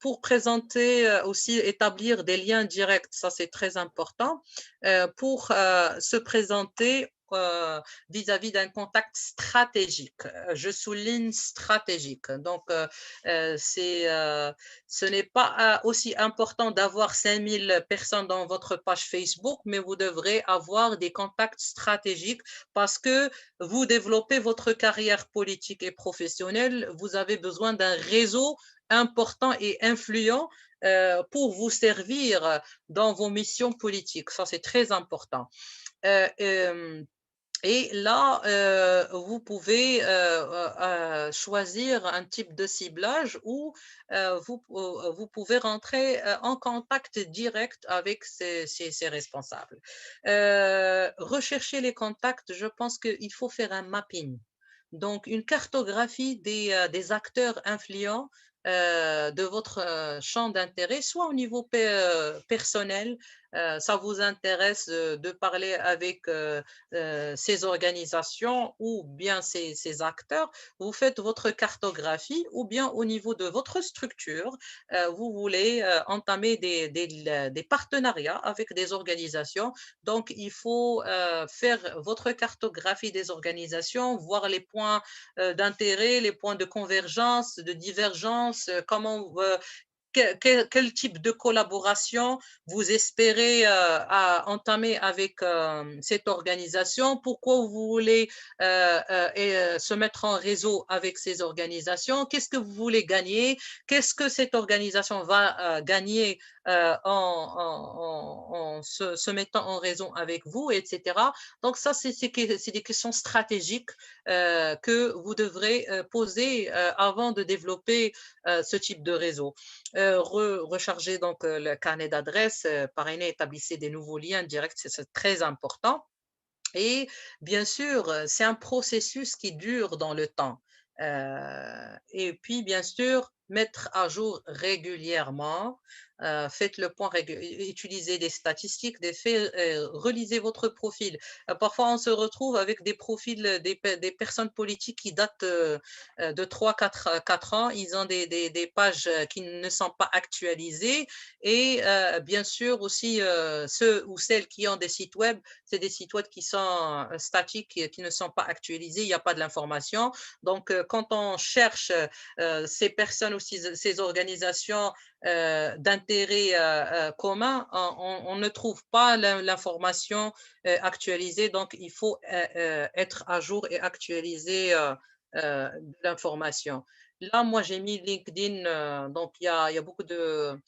Pour présenter aussi, établir des liens directs, ça c'est très important, pour se présenter vis-à-vis d'un contact stratégique. Je souligne stratégique. Donc, ce n'est pas aussi important d'avoir 5000 personnes dans votre page Facebook, mais vous devrez avoir des contacts stratégiques parce que vous développez votre carrière politique et professionnelle. Vous avez besoin d'un réseau important et influent pour vous servir dans vos missions politiques. Ça, c'est très important. Et là, vous pouvez choisir un type de ciblage où vous pouvez rentrer en contact direct avec ces responsables. Rechercher les contacts, je pense qu'il faut faire un mapping. Donc, une cartographie des acteurs influents de votre champ d'intérêt, soit au niveau personnel, ça vous intéresse de parler avec ces organisations ou bien ces acteurs, vous faites votre cartographie, ou bien au niveau de votre structure, vous voulez entamer des partenariats avec des organisations. Donc, il faut faire votre cartographie des organisations, voir les points d'intérêt, les points de convergence, de divergence, comment quel type de collaboration vous espérez entamer avec cette organisation? Pourquoi vous voulez se mettre en réseau avec ces organisations? Qu'est-ce que vous voulez gagner? Qu'est-ce que cette organisation va gagner en se mettant en réseau avec vous, etc. Donc ça, c'est des questions stratégiques que vous devrez poser avant de développer ce type de réseau. Recharger donc le carnet d'adresses, parrainer, établissez des nouveaux liens directs, c'est très important. Et bien sûr, c'est un processus qui dure dans le temps. Et puis, bien sûr, mettre à jour régulièrement. Faites le point, utilisez des statistiques, des faits, relisez votre profil. Parfois, on se retrouve avec des profils des personnes politiques qui datent de 3-4 ans. Ils ont des pages qui ne sont pas actualisées. Et bien sûr, aussi, ceux ou celles qui ont des sites web, c'est des sites web qui sont statiques, qui ne sont pas actualisés. Il n'y a pas de l'information. Donc, quand on cherche ces personnes ou ces organisations d'intérêt commun, on ne trouve pas l'information actualisée. Donc, il faut être à jour et actualiser l'information. Là, moi, j'ai mis LinkedIn. Donc, il y a beaucoup de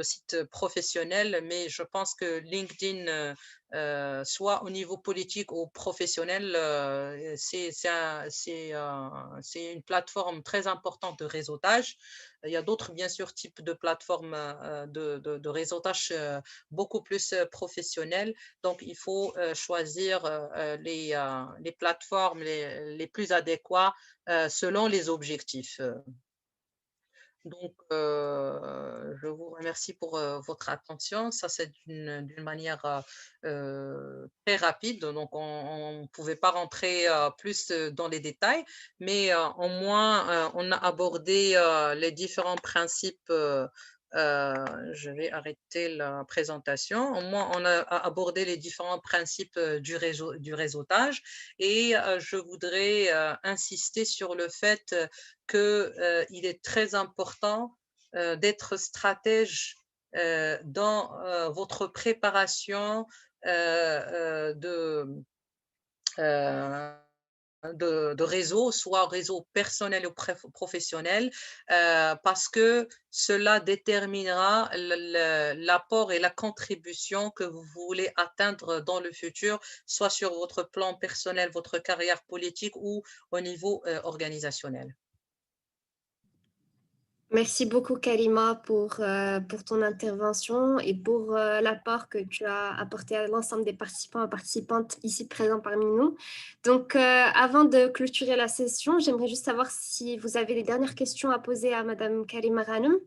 sites professionnels, mais je pense que LinkedIn, soit au niveau politique ou professionnel, c'est une plateforme très importante de réseautage. Il y a d'autres, bien sûr, types de plateformes de réseautage beaucoup plus professionnelles. Donc, il faut choisir les plateformes les plus adéquates selon les objectifs. Donc, je vous remercie pour votre attention. Ça, c'est d'une manière très rapide. Donc, on ne pouvait pas rentrer plus dans les détails, mais au moins, on a abordé les différents principes. Je vais arrêter la présentation. Au moins, on a abordé les différents principes du réseautage. Et je voudrais insister sur le fait qu'il est très important d'être stratège dans votre préparation de réseau, soit réseau personnel ou professionnel, parce que cela déterminera l'apport et la contribution que vous voulez atteindre dans le futur, soit sur votre plan personnel, votre carrière politique ou au niveau organisationnel. Merci beaucoup, Karima, pour ton intervention et pour l'apport que tu as apporté à l'ensemble des participants et participantes ici présents parmi nous. Donc, avant de clôturer la session, j'aimerais juste savoir si vous avez des dernières questions à poser à Madame Karima Ghanem.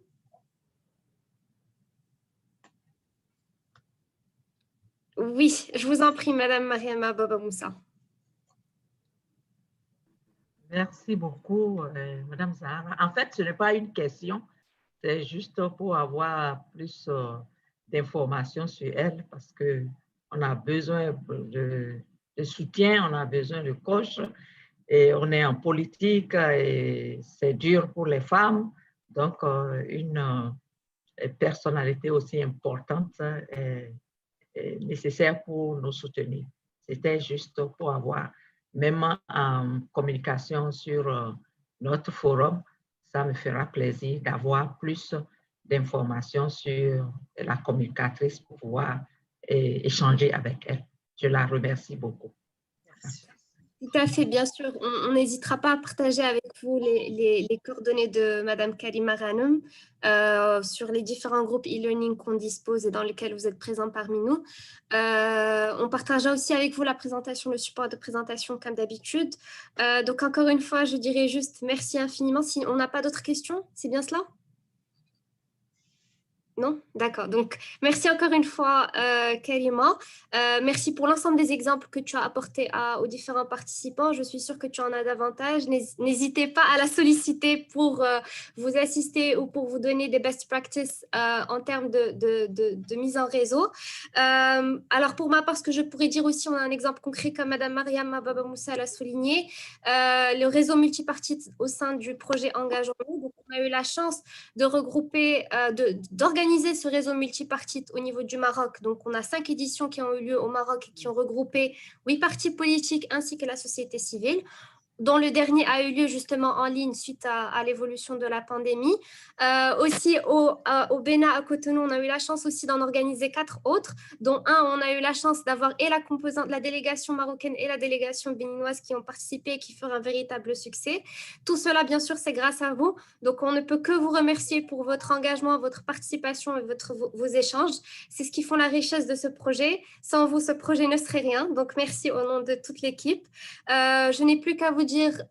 Oui, je vous en prie, Madame Mariama Baba Moussa. Merci beaucoup, Madame Zahra. En fait, ce n'est pas une question, c'est juste pour avoir plus d'informations sur elle parce qu'on a besoin de soutien, on a besoin de coach et on est en politique et c'est dur pour les femmes. Donc, une personnalité aussi importante est nécessaire pour nous soutenir. C'était juste pour avoir, même en communication sur notre forum, ça me fera plaisir d'avoir plus d'informations sur la communicatrice pour pouvoir échanger avec elle. Je la remercie beaucoup. Merci. Tout à fait, bien sûr. On n'hésitera pas à partager avec vous les coordonnées de Madame Karima Ghanem sur les différents groupes e-learning qu'on dispose et dans lesquels vous êtes présents parmi nous. On partagera aussi avec vous la présentation, le support de présentation comme d'habitude. Donc, encore une fois, je dirais juste merci infiniment. Si on n'a pas d'autres questions, c'est bien cela ? Non? D'accord. Donc, merci encore une fois, Karima. Merci pour l'ensemble des exemples que tu as apportés aux différents participants. Je suis sûre que tu en as davantage. N'hésitez pas à la solliciter pour vous assister ou pour vous donner des best practices en termes de mise en réseau. Alors, pour ma part, ce que je pourrais dire aussi, on a un exemple concret comme Madame Mariama Baba Moussa l'a souligné, le réseau multipartite au sein du projet Engageons-nous. Donc, on a eu la chance de regrouper, d'organiser ce réseau multipartite au niveau du Maroc. Donc, on a 5 éditions qui ont eu lieu au Maroc et qui ont regroupé 8 partis politiques ainsi que la société civile, dont le dernier a eu lieu justement en ligne suite à l'évolution de la pandémie. Aussi au Bénin, à Cotonou, on a eu la chance aussi d'en organiser 4 autres, dont on a eu la chance d'avoir et la composante, la délégation marocaine et la délégation béninoise qui ont participé et qui feront un véritable succès. Tout cela, bien sûr, c'est grâce à vous. Donc, on ne peut que vous remercier pour votre engagement, votre participation et vos échanges. C'est ce qui font la richesse de ce projet. Sans vous, ce projet ne serait rien. Donc, merci au nom de toute l'équipe. Je n'ai plus qu'à vous dire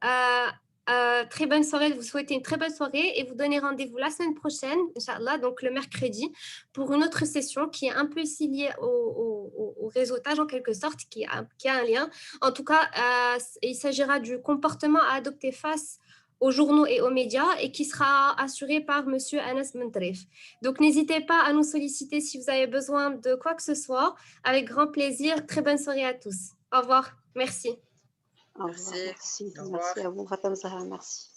Très bonne soirée, vous souhaitez une très bonne soirée et vous donnez rendez-vous la semaine prochaine, Inch'Allah, donc le mercredi, pour une autre session qui est un peu aussi liée au réseautage en quelque sorte, qui a un lien. En tout cas, il s'agira du comportement à adopter face aux journaux et aux médias et qui sera assuré par Monsieur Anas Mentref. Donc, n'hésitez pas à nous solliciter si vous avez besoin de quoi que ce soit. Avec grand plaisir. Très bonne soirée à tous. Au revoir. Merci. Au revoir. Merci à vous, Fatem Zahra. Merci.